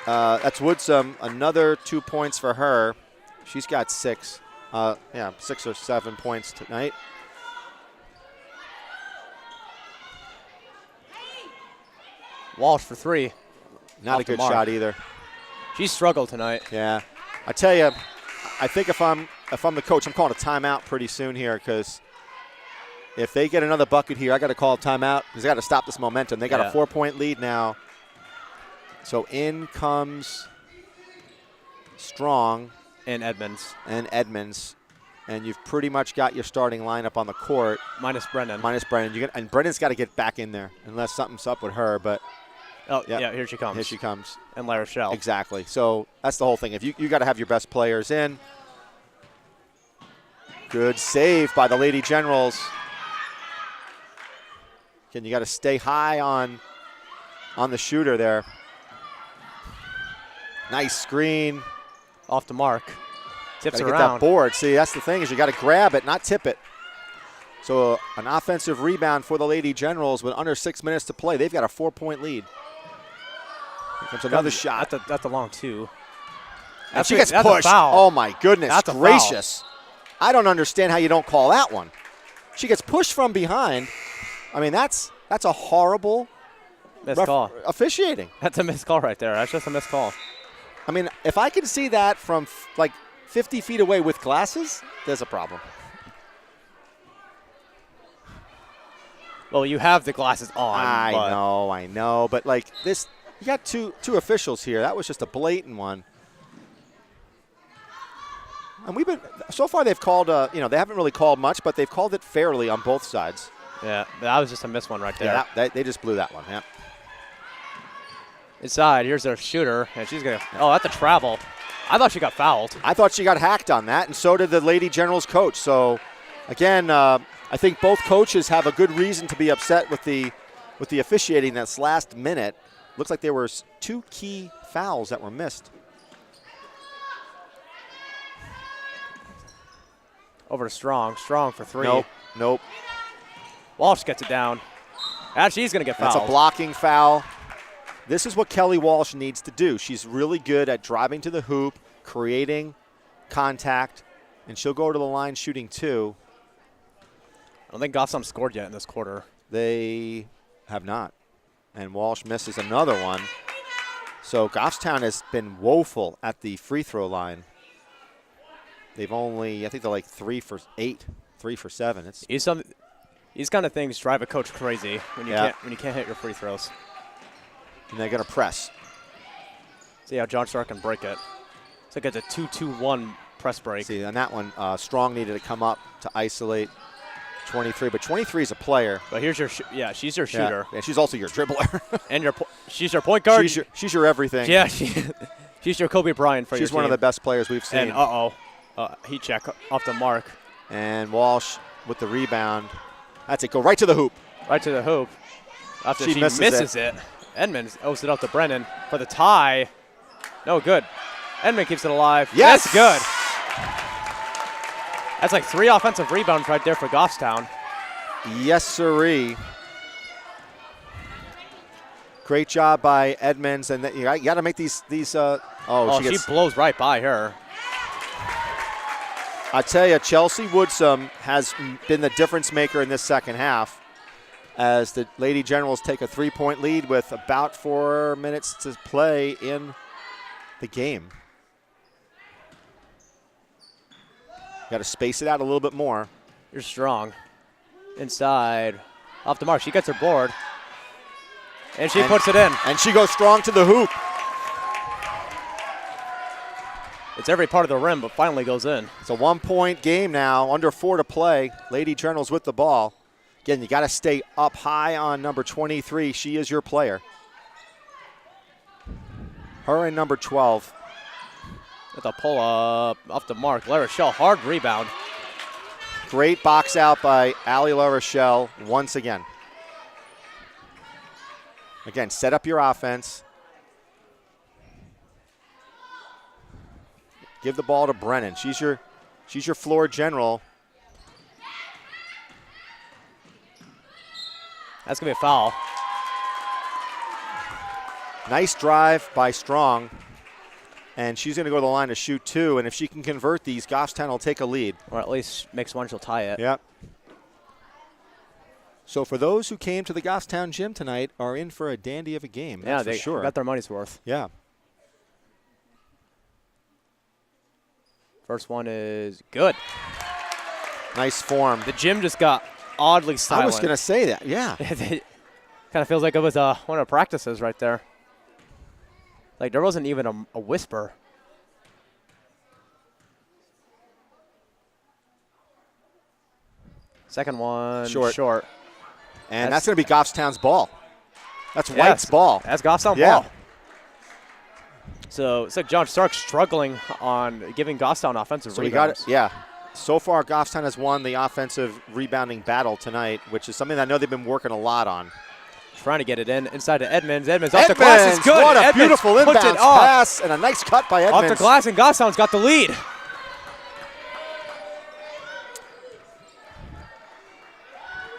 That's Woodsum. Another 2 points for her. She's got 6. 6 or 7 points tonight. Walsh for 3. Not a good shot either. She struggled tonight. Yeah. I tell you, I think if I'm the coach, I'm calling a timeout pretty soon here because if they get another bucket here, I got to call a timeout because they got to stop this momentum. They got a 4-point lead now. So in comes Strong. And Edmonds. And you've pretty much got your starting lineup on the court. Minus Brennan. And Brennan's got to get back in there unless something's up with her. But here she comes. Here she comes. And La Rochelle. Exactly. So that's the whole thing. If you got to have your best players in. Good save by the Lady Generals. Again, you got to stay high on the shooter there. Nice screen. Off the mark. Tips Gotta around. Get that board. See, that's the thing is you got to grab it, not tip it. So an offensive rebound for the Lady Generals with under 6 minutes to play. They've got a 4-point lead. Here comes another shot. That's a long 2. And she gets pushed. Oh, my goodness that's gracious. I don't understand how you don't call that one. She gets pushed from behind. I mean, that's a horrible missed call. Officiating. That's a missed call right there. That's just a missed call. I mean, if I can see that from 50 feet away with glasses, there's a problem. Well, you have the glasses on. I know. But this, you got two officials here. That was just a blatant one. And so far they've called, they haven't really called much, but they've called it fairly on both sides. Yeah, that was just a missed one right there. Yeah, they just blew that one, yeah. Inside, here's their shooter, and she's going to, oh, that's a travel. I thought she got fouled. I thought she got hacked on that, and so did the Lady Generals coach. So, again, I think both coaches have a good reason to be upset with the officiating this last minute. Looks like there were 2 key fouls that were missed. Over to Strong. Strong for 3. Nope. Walsh gets it down. And she's going to get fouled. That's a blocking foul. This is what Kelly Walsh needs to do. She's really good at driving to the hoop, creating contact, and she'll go to the line shooting 2. I don't think Gotham scored yet in this quarter. They have not. And Walsh misses another one. So Goffstown has been woeful at the free throw line. They've only, I think they're like 3 for 8, 3 for 7. These kind of things drive a coach crazy when you can't hit your free throws. And they're going to press. See how John Stark can break it. It's like it's a 2-2-1 press break. See, on that one, Strong needed to come up to isolate 23, but 23 is a player. But here's your, she's your shooter. Yeah, she's also your dribbler. And she's your point guard. She's your everything. Yeah, she's your Kobe Bryant for your team. She's one of the best players we've seen. And heat check off the mark. And Walsh with the rebound. That's it. Go right to the hoop. Right to the hoop. After she misses it. Edmonds owes it up to Brennan for the tie. No good. Edmond keeps it alive. Yes. That's good. That's like 3 offensive rebounds right there for Goffstown. Yes, sirree. Great job by Edmonds. And you got to make these she blows right by her. I tell you, Chelsea Woodsum has been the difference maker in this second half as the Lady Generals take a 3-point lead with about 4 minutes to play in the game. Got to space it out a little bit more. You're Strong. Inside. Off the mark. She gets her board. And she puts it in. And she goes strong to the hoop. It's every part of the rim, but finally goes in. It's a 1-point game now, under 4 to play. Lady Generals with the ball. Again, you got to stay up high on number 23. She is your player. Her and number 12. With a pull-up off the mark. La Rochelle, hard rebound. Great box out by Allie La Rochelle once again. Again, set up your offense. Give the ball to Brennan. She's your floor general. That's going to be a foul. Nice drive by Strong. And she's going to go to the line to shoot 2. And if she can convert these, Goffstown will take a lead. Or at least makes one, she'll tie it. Yep. So for those who came to the Goffstown gym tonight are in for a dandy of a game. That's they for sure. got their money's worth. Yeah. First one is good. Nice form. The gym just got oddly silent. I was going to say that, yeah. It kind of feels like it was one of the practices right there. Like there wasn't even a whisper. Second one, short. And that's going to be Goffstown's ball. That's White's ball. That's Goffstown's ball. So it's like John Stark struggling on giving Goffstown offensive rebounds. We got it. Yeah. So far, Goffstown has won the offensive rebounding battle tonight, which is something I know they've been working a lot on. Trying to get it inside to Edmonds. Edmonds off the glass is good. What a Edmonds beautiful inbounds pass and a nice cut by Edmonds. Off the glass, and Goffstown's got the lead.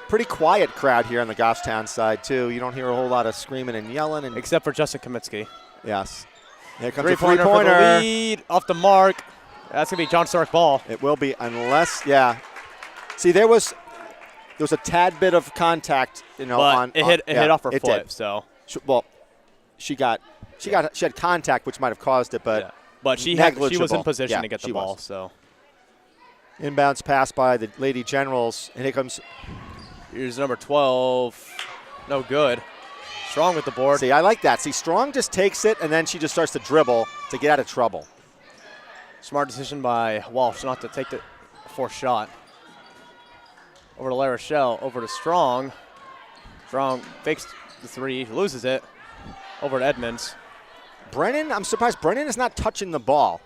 Pretty quiet crowd here on the Goffstown side, too. You don't hear a whole lot of screaming and yelling. Except for Justin Kamitsky. Yes. Here comes a three-pointer. For the lead, off the mark. That's going to be John Stark ball. It will be unless, See, there was a tad bit of contact, but it hit off her foot. Did. So. She had contact, which might have caused it, but she was in position to get the ball. So. Inbounds pass by the Lady Generals, and here comes. Here's number 12. No good. Strong with the board. See, I like that. See, Strong just takes it, and then she just starts to dribble to get out of trouble. Smart decision by Walsh not to take the fourth shot. Over to La Rochelle, over to Strong. Strong fakes the 3, loses it. over to Edmonds. Brennan, I'm surprised Brennan is not touching the ball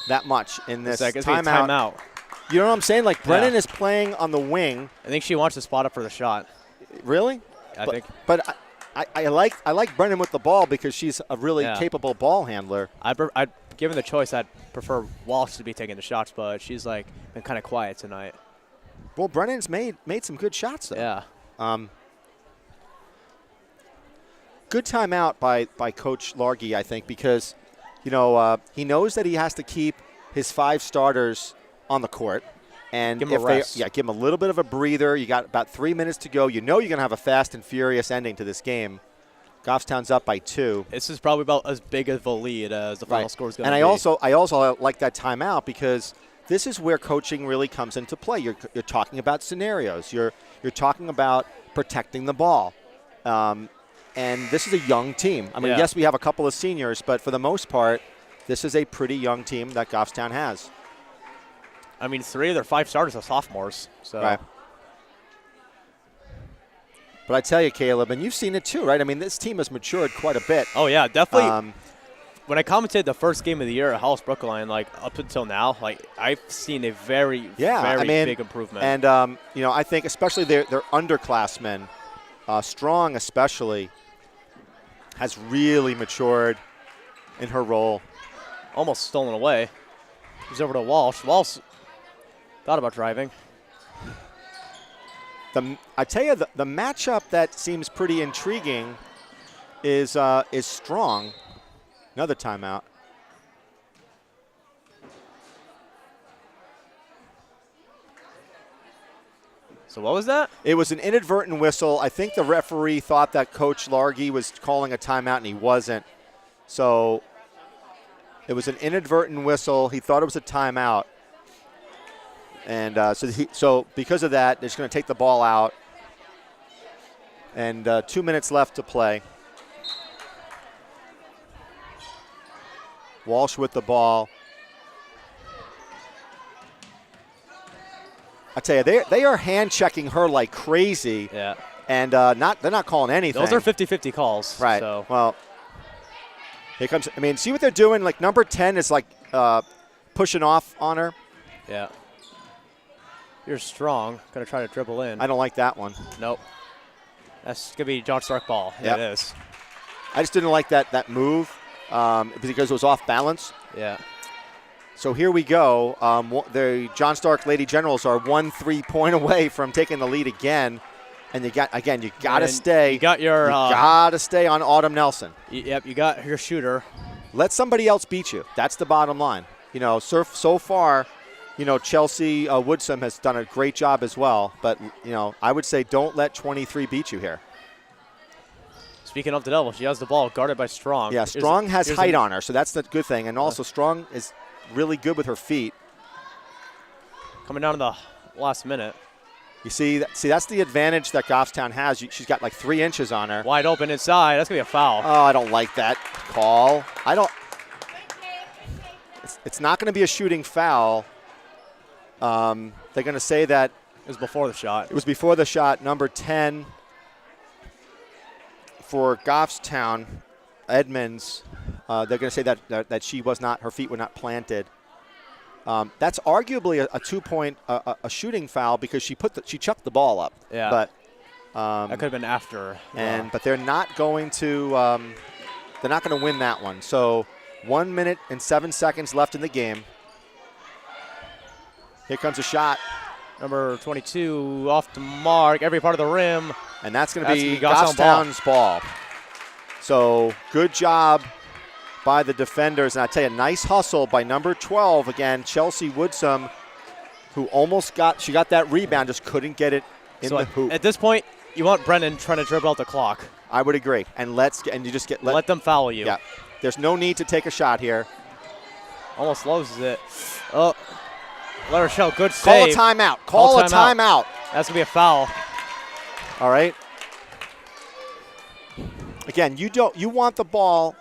that much in this timeout. You know what I'm saying? Like, Brennan is playing on the wing. I think she wants to spot up for the shot. Really? I think. But I like Brennan with the ball because she's a really capable ball handler. Given the choice, I'd prefer Walsh to be taking the shots, but she's like been kind of quiet tonight. Well, Brennan's made some good shots though. Yeah. Good timeout by Coach Largy, I think, because he knows that he has to keep his 5 starters on the court, and give them a rest. Give them a little bit of a breather. You got about 3 minutes to go. You know you're going to have a fast and furious ending to this game. Goffstown's up by 2. This is probably about as big of a lead as the final score is going to be. And I also like that timeout because this is where coaching really comes into play. You're talking about scenarios. You're talking about protecting the ball. And this is a young team. I mean, yes, we have a couple of seniors, but for the most part, this is a pretty young team that Goffstown has. I mean, 3 of their 5 starters are sophomores. So. Right. But I tell you, Caleb, and you've seen it too, right? I mean, this team has matured quite a bit. Oh, yeah, definitely. When I commented the first game of the year at Hollis Brookline, like up until now, like I've seen a very big improvement. And, I think especially their underclassmen, Strong especially, has really matured in her role. Almost stolen away. He's over to Walsh. Walsh thought about driving. I tell you, the matchup that seems pretty intriguing is Strong. Another timeout. So what was that? It was an inadvertent whistle. I think the referee thought that Coach Largy was calling a timeout, and he wasn't. So it was an inadvertent whistle. He thought it was a timeout. And so because of that, they're just going to take the ball out. And 2 minutes left to play. Walsh with the ball. I tell you, they are hand checking her like crazy. Yeah. And they're not calling anything. Those are 50-50 calls. Right. So. Well, here comes. I mean, see what they're doing. Like number 10 is like pushing off on her. Yeah. You're Strong. Gonna try to dribble in. I don't like that one. Nope. That's gonna be John Stark ball. Yeah, it is. I just didn't like that move because it was off balance. Yeah. So here we go. The John Stark Lady Generals are 1 3-point away from taking the lead again, and you got to stay. You got to stay on Autumn Nelson. Yep, you got your shooter. Let somebody else beat you. That's the bottom line. So far, Chelsea Woodsum has done a great job as well. But I would say don't let 23 beat you here. Speaking of the Devil, she has the ball guarded by Strong. Yeah, Strong has height on her, so that's the good thing. And also Strong is really good with her feet. Coming down to the last minute. You see, that's the advantage that Goffstown has. She's got like 3 inches on her. Wide open inside. That's going to be a foul. Oh, I don't like that call. It's not going to be a shooting foul. They're going to say that it was before the shot. It was before the shot. Number 10 for Goffstown, Edmonds. They're going to say that she was not, her feet were not planted. That's arguably a 2-point a shooting foul because she chucked the ball up. Yeah. But that could have been after. But they're not going to win that one. So 1 minute and 7 seconds left in the game. Here comes a shot. Number 22 off the mark, every part of the rim. And that's going to be Goffstown's ball. So good job by the defenders. And I tell you, nice hustle by number 12, again, Chelsea Woodsum, who she got that rebound, just couldn't get it in the hoop. At this point, you want Brennan trying to dribble out the clock. I would agree. And you just let them foul you. Yeah. There's no need to take a shot here. Almost loses it. Oh, let her show. Good save. Call a timeout. Call a timeout. That's going to be a foul. All right. Again, you want the ball.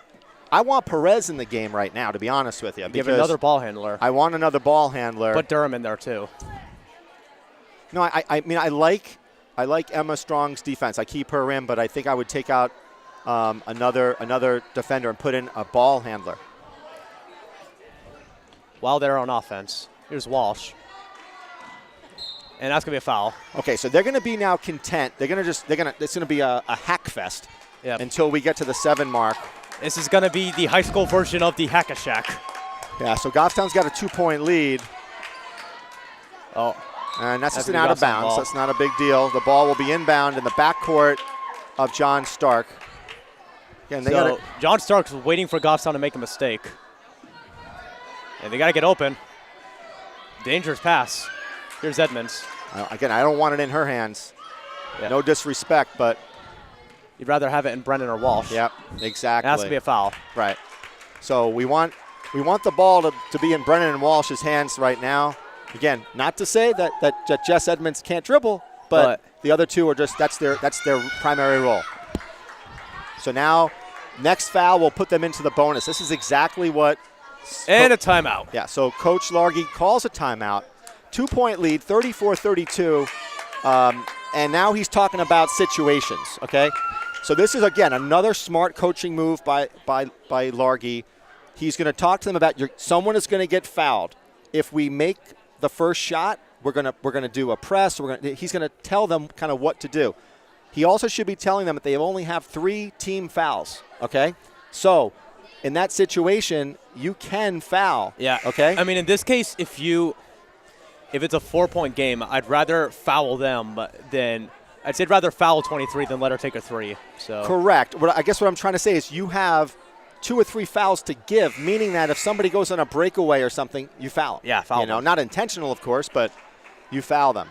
I want Perez in the game right now, to be honest with you. Give another ball handler. I want another ball handler. Put Durham in there too. No, I mean I like Emma Strong's defense. I keep her in, but I think I would take out another defender and put in a ball handler. While they're on offense, here's Walsh. And that's going to be a foul. Okay, so they're going to be now content. It's going to be a hack fest until we get to the 7 mark. This is going to be the high school version of the Hack-a-Shack. Yeah, so Goffstown's got a 2-point lead. Oh. And that's just an out of bounds. That's not a big deal. The ball will be inbound in the backcourt of John Stark. Again, John Stark's waiting for Goffstown to make a mistake. And they got to get open. Dangerous pass. Here's Edmonds. Again, I don't want it in her hands. Yeah. No disrespect, but you'd rather have it in Brennan or Walsh. Yep, exactly. It has to be a foul. Right. So we want the ball to be in Brennan and Walsh's hands right now. Again, not to say that Jess Edmonds can't dribble, but the other two are that's their primary role. So now, next foul will put them into the bonus. This is exactly what. And a timeout. Yeah. So Coach Largy calls a timeout. 2-point lead, 34-32, and now he's talking about situations. Okay. So this is again another smart coaching move by Largy. He's going to talk to them about someone is going to get fouled. If we make the first shot, we're gonna do a press. He's going to tell them kind of what to do. He also should be telling them that they only have 3 team fouls. Okay, so in that situation, you can foul. Yeah. Okay. I mean, in this case, if it's a 4-point game, I'd rather foul them than. I'd rather foul 23 than let her take a 3. So correct. I guess what I'm trying to say is you have 2 or 3 fouls to give, meaning that if somebody goes on a breakaway or something, you foul them. Yeah, foul them. Not intentional, of course, but you foul them.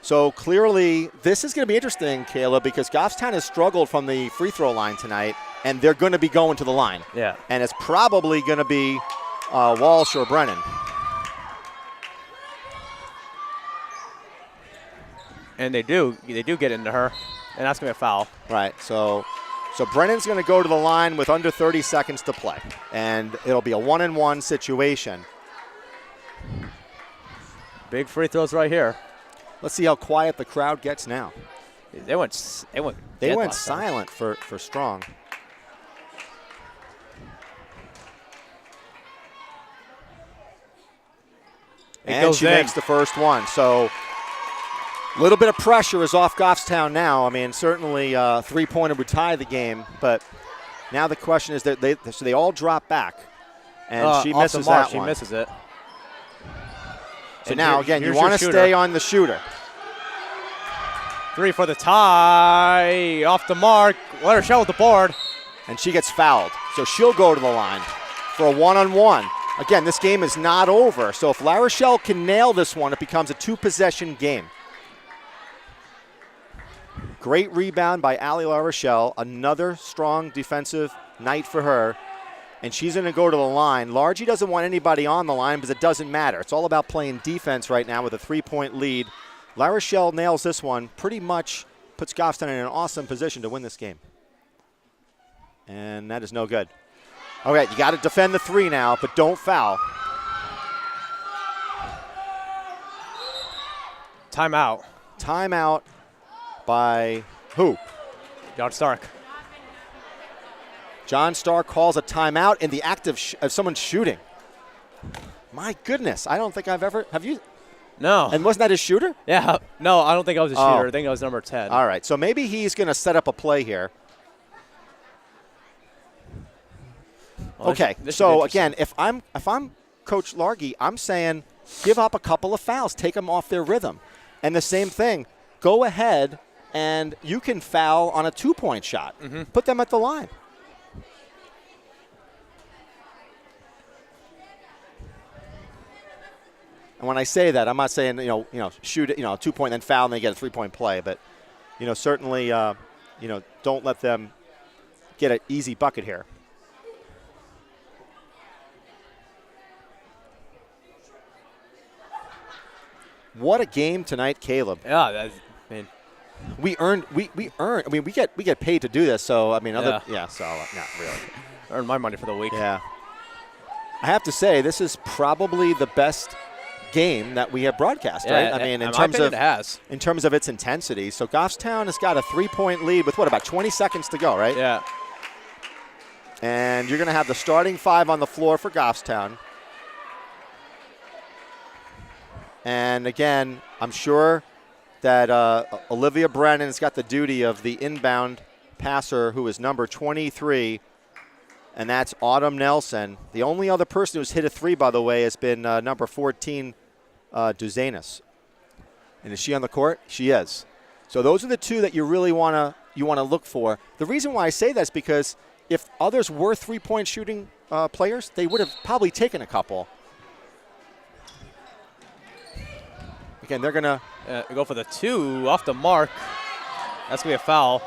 So clearly, this is going to be interesting, Caleb, because Goffstown has struggled from the free throw line tonight, and they're going to be going to the line. Yeah. And it's probably going to be Walsh or Brennan. And they do get into her, and that's going to be a foul. Right, so Brennan's going to go to the line with under 30 seconds to play, and it'll be a 1-and-1 situation. Big free throws right here. Let's see how quiet the crowd gets now. They went silent for Strong. And she makes the first one. So a little bit of pressure is off Goffstown now. I mean, certainly a 3-pointer would tie the game, but now the question is that they all drop back, and she misses that one. She misses it. So and now, again, you want to stay on the shooter. 3 for the tie. Off the mark. Let her show with the board. And she gets fouled. So she'll go to the line for a 1-on-1. Again, this game is not over. So if La Rochelle can nail this one, it becomes a 2-possession game. Great rebound by Allie La Rochelle. Another strong defensive night for her. And she's going to go to the line. Largy doesn't want anybody on the line because it doesn't matter. It's all about playing defense right now with a 3-point lead. La Rochelle nails this one, pretty much puts Goffstown in an awesome position to win this game. And that is no good. All right, you got to defend the 3 now, but don't foul. Timeout. Timeout by who? John Stark. John Stark calls a timeout in the act of someone shooting. My goodness, I don't think I've ever, have you? No. And wasn't that his shooter? Yeah. No, I don't think I was a shooter. I think I was number 10. All right, so maybe he's going to set up a play here. Well, okay, so again, if I'm Coach Largy, I'm saying give up a couple of fouls, take them off their rhythm. And the same thing, go ahead and you can foul on a 2-point shot. Mm-hmm. Put them at the line. And when I say that, I'm not saying shoot it, 2-point then foul and they get a 3-point play, but certainly don't let them get an easy bucket here. What a game tonight, Caleb. Yeah, we earned. I mean, we get paid to do this. So I mean, not really. Earned my money for the week. Yeah. I have to say, this is probably the best game that we have broadcast, Yeah, right? I mean, in my opinion, it has. in terms of its intensity. So Goffstown has got a 3-point lead with about 20 seconds to go, right? Yeah. And you're going to have the starting 5 on the floor for Goffstown. And again, I'm sure that Olivia Brennan has got the duty of the inbound passer, who is number 23, and that's Autumn Nelson. The only other person who's hit a 3, by the way, has been number 14, Duzanis. And is she on the court? She is. So those are the 2 that you really want to look for. The reason why I say that is because if others were 3-point shooting players, they would have probably taken a couple. Again, they're going to go for the 2 off the mark. That's going to be a foul.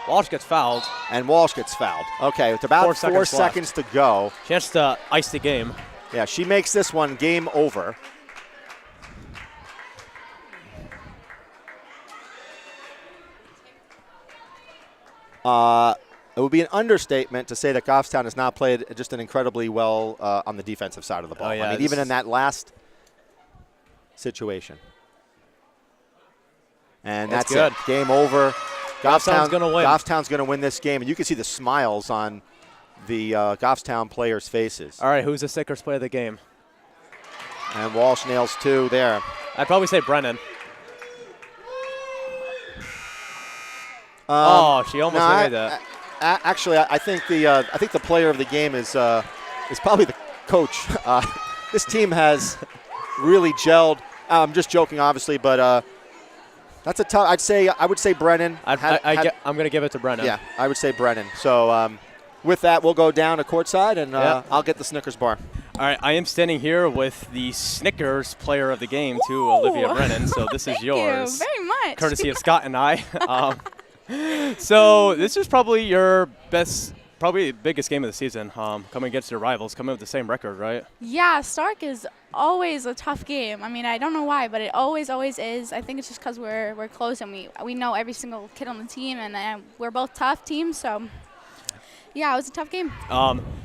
Walsh gets fouled. And Walsh gets fouled. Okay, with about 4 seconds to go. Chance to ice the game. Yeah, she makes this one game over. It would be an understatement to say that Goffstown has not played just an incredibly well on the defensive side of the ball. Oh, yeah, I mean, even in that last situation. And that's good. It. Game over. Goffstown's going to win. Goffstown's going to win this game, and you can see the smiles on the Goffstown players' faces. All right, who's the Snickers player of the game? And Walsh nails 2 there. I'd probably say Brennan. She almost made that. Actually, I think the player of the game is probably the coach. This team has really gelled. I'm just joking, obviously, but that's a tough. I would say Brennan. I'm going to give it to Brennan. Yeah, I would say Brennan. So with that, we'll go down to courtside, and I'll get the Snickers bar. All right, I am standing here with the Snickers player of the game, too, Olivia Brennan. So this is yours. Thank you very much. Courtesy of Scott and I. So this is probably your best, probably biggest game of the season, coming against your rivals, coming with the same record, right? Yeah, Stark is always a tough game. I mean, I don't know why, but it always is. I think it's just because we're close and we know every single kid on the team, and we're both tough teams, so yeah, it was a tough game.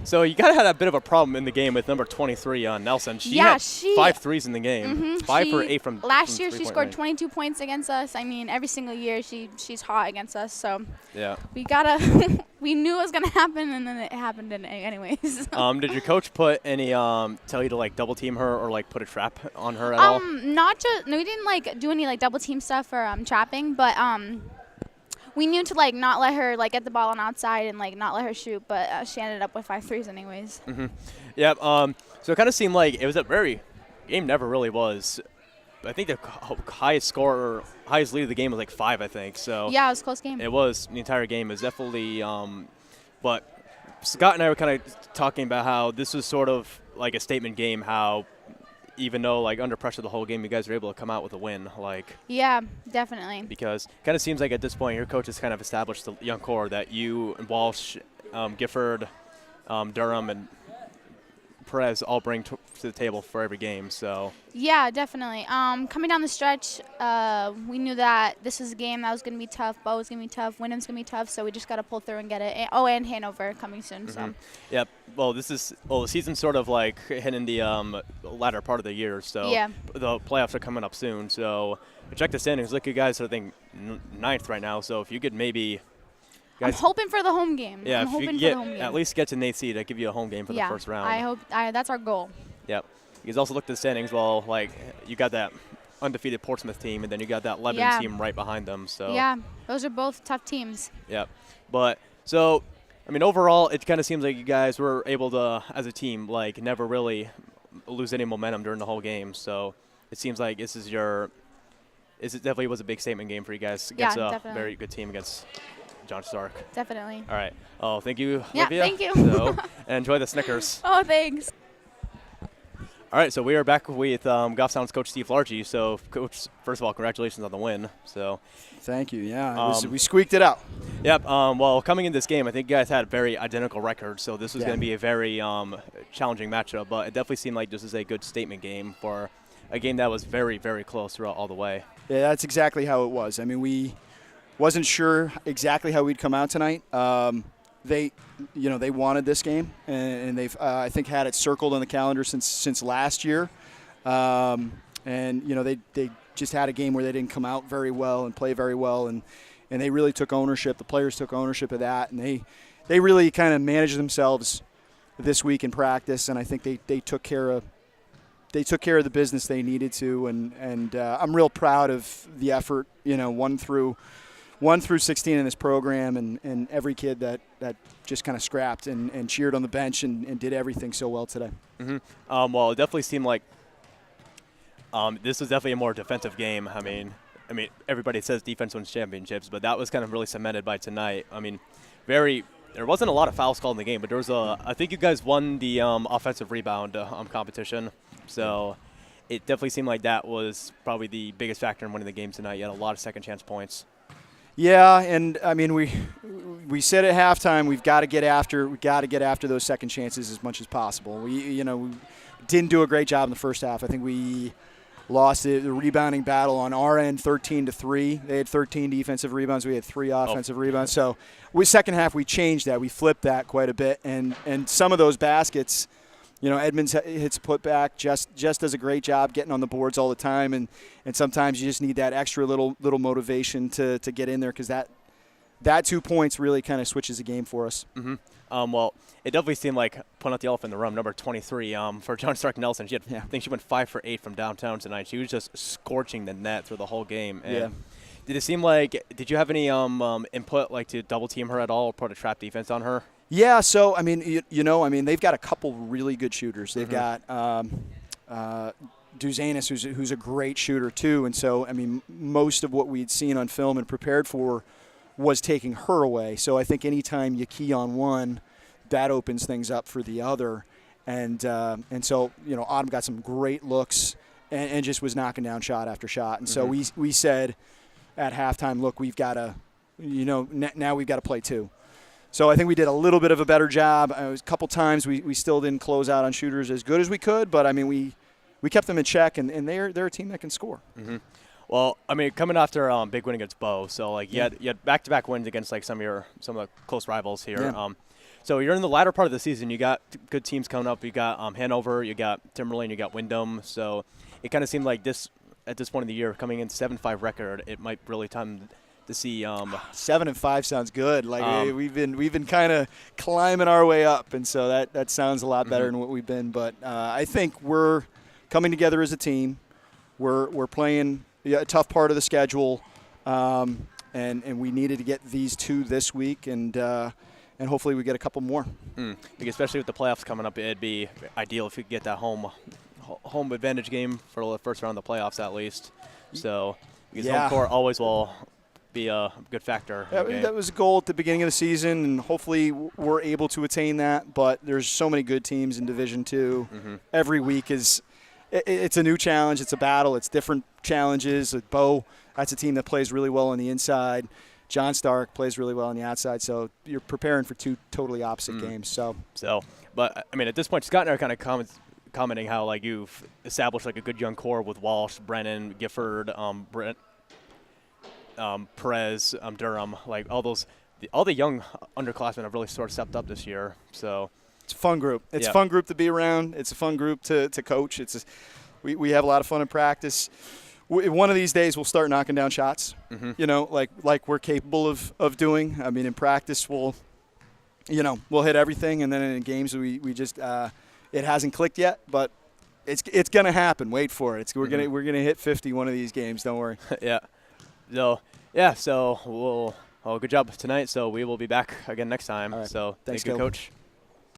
So you got to have a bit of a problem in the game with number 23, Nelson. She had 5 threes in the game. 5 for 8 from last year. She scored 22 points against us. I mean, every single year she's hot against us. So yeah, we knew it was gonna happen, and then it happened anyways. Did your coach put any tell you to like double team her or like put a trap on her at all? No, we didn't like do any like double team stuff or trapping, but we knew to like not let her like get the ball on outside and like not let her shoot, but she ended up with 5 threes anyways. Yeah. So it kind of seemed like it was a game never really was. I think the highest lead of the game was like 5, I think. So yeah, it was a close game. It was the entire game. It was definitely. But Scott and I were kind of talking about how this was sort of like a statement game. How even though like under pressure the whole game, you guys were able to come out with a win. Like yeah, definitely. Because kind of seems like at this point your coach has kind of established the young core that you and Walsh, Gifford, Durham, and Perez all bring to the table for every game. So yeah, definitely. Coming down the stretch, we knew that this was a game that was going to be tough. Bow was going to be tough. Wyndham's going to be tough. So we just got to pull through and get it. And Hanover coming soon. So yep. Well, the season's sort of like hitting the latter part of the year. So yeah, the playoffs are coming up soon. So check the standings. Look, you guys are I think 9th right now. So if you could maybe. I'm hoping for the home game. Yeah, I'm hoping for the home game. At least get to 8th seed, that give you a home game for the first round. I hope that's our goal. Yep. You guys also look at the standings. Well, like you got that undefeated Portsmouth team, and then you got that Lebanon team right behind them. So yeah, those are both tough teams. Yep. But so, I mean, overall, it kind of seems like you guys were able to, as a team, like never really lose any momentum during the whole game. So it seems like this definitely was a big statement game for you guys against a very good team against John Stark. Definitely. All right. Oh, thank you, yeah, Olivia. Thank you. So, and enjoy the Snickers. Oh, thanks. All right, so we are back with Goffstown's coach Steve Largy. So, coach, first of all, congratulations on the win. So, thank you. Yeah, we squeaked it out. Yep. Well, coming in this game, I think you guys had very identical records, so this was going to be a very challenging matchup. But it definitely seemed like this is a good statement game for a game that was very, very close throughout all the way. Yeah, that's exactly how it was. I mean, we wasn't sure exactly how we'd come out tonight. They wanted this game, and they've I think had it circled on the calendar since last year. And, they just had a game where they didn't come out very well and play very well, and they really took ownership. The players took ownership of that, and they really kind of managed themselves this week in practice, and I think they took care of the business they needed to, and I'm real proud of the effort, 1 through 16 in this program, and every kid that just kind of scrapped and cheered on the bench and did everything so well today. Mm-hmm. Well, it definitely seemed like this was definitely a more defensive game. I mean, everybody says defense wins championships, but that was kind of really cemented by tonight. I mean, there wasn't a lot of fouls called in the game, but there was I think you guys won the offensive rebound competition. So it definitely seemed like that was probably the biggest factor in winning the game tonight. You had a lot of second chance points. Yeah, and I mean we said at halftime we got to get after those second chances as much as possible. We didn't do a great job in the first half. I think we lost the rebounding battle on our end 13-3. They had 13 defensive rebounds. We had 3 offensive rebounds. So second half we changed that. We flipped that quite a bit, and some of those baskets, Edmonds hits a putback, just does a great job getting on the boards all the time, and sometimes you just need that extra little motivation to get in there, because that 2 points really kind of switches the game for us. Mm-hmm. Well, it definitely seemed like putting out the elephant in the room, number 23, for John Stark Nelson. I think she went 5 for 8 from downtown tonight. She was just scorching the net through the whole game. And did it seem like, did you have any input, like to double team her at all, or put a trap defense on her? Yeah, so I mean, they've got a couple really good shooters. They've got Duzanis, who's a great shooter too, and so I mean, most of what we'd seen on film and prepared for was taking her away. So I think anytime you key on one, that opens things up for the other, and so Autumn got some great looks and just was knocking down shot after shot, and so we said at halftime, look, we've got to, now we've got to play two. So I think we did a little bit of a better job. It was a couple times we still didn't close out on shooters as good as we could, but I mean we kept them in check, and they're a team that can score. Mm-hmm. Well, I mean, coming after big win against Bow, so like you had back-to-back wins against like some of the close rivals here. Yeah. So you're in the latter part of the season. You got good teams coming up. You got Hanover, you got Timberlane, you got Wyndham. So it kind of seemed like at this point of the year, coming in 7-5 record, it might really time to see 7-5 sounds good. Like we've been kind of climbing our way up, and so that sounds a lot better than what we've been. But I think we're coming together as a team. We're playing a tough part of the schedule, and we needed to get these 2 this week, and hopefully we get a couple more. Especially with the playoffs coming up, it'd be ideal if you could get that home advantage game for the first round of the playoffs at least. So because home court always will be a good factor. That was a goal at the beginning of the season, and hopefully we're able to attain that. But there's so many good teams in Division II. Every week it's a new challenge. It's a battle. It's different challenges. Bow, that's a team that plays really well on the inside. John Stark plays really well on the outside. So you're preparing for 2 totally opposite games. So, but I mean, at this point, Scott and I are kind of commenting how like you've established like a good young core with Walsh, Brennan, Gifford, Brent, Perez, Durham, like all the young underclassmen have really sort of stepped up this year. So it's a fun group. It's a fun group to be around. It's a fun group to coach. We have a lot of fun in practice. One of these days we'll start knocking down shots. Like we're capable of doing. I mean, in practice we'll hit everything, and then in games we just it hasn't clicked yet, but it's gonna happen. Wait for it. We're gonna hit 50 one of these games. Don't worry. So good job tonight. So we will be back again next time. Right. So thanks, thank you, Coach.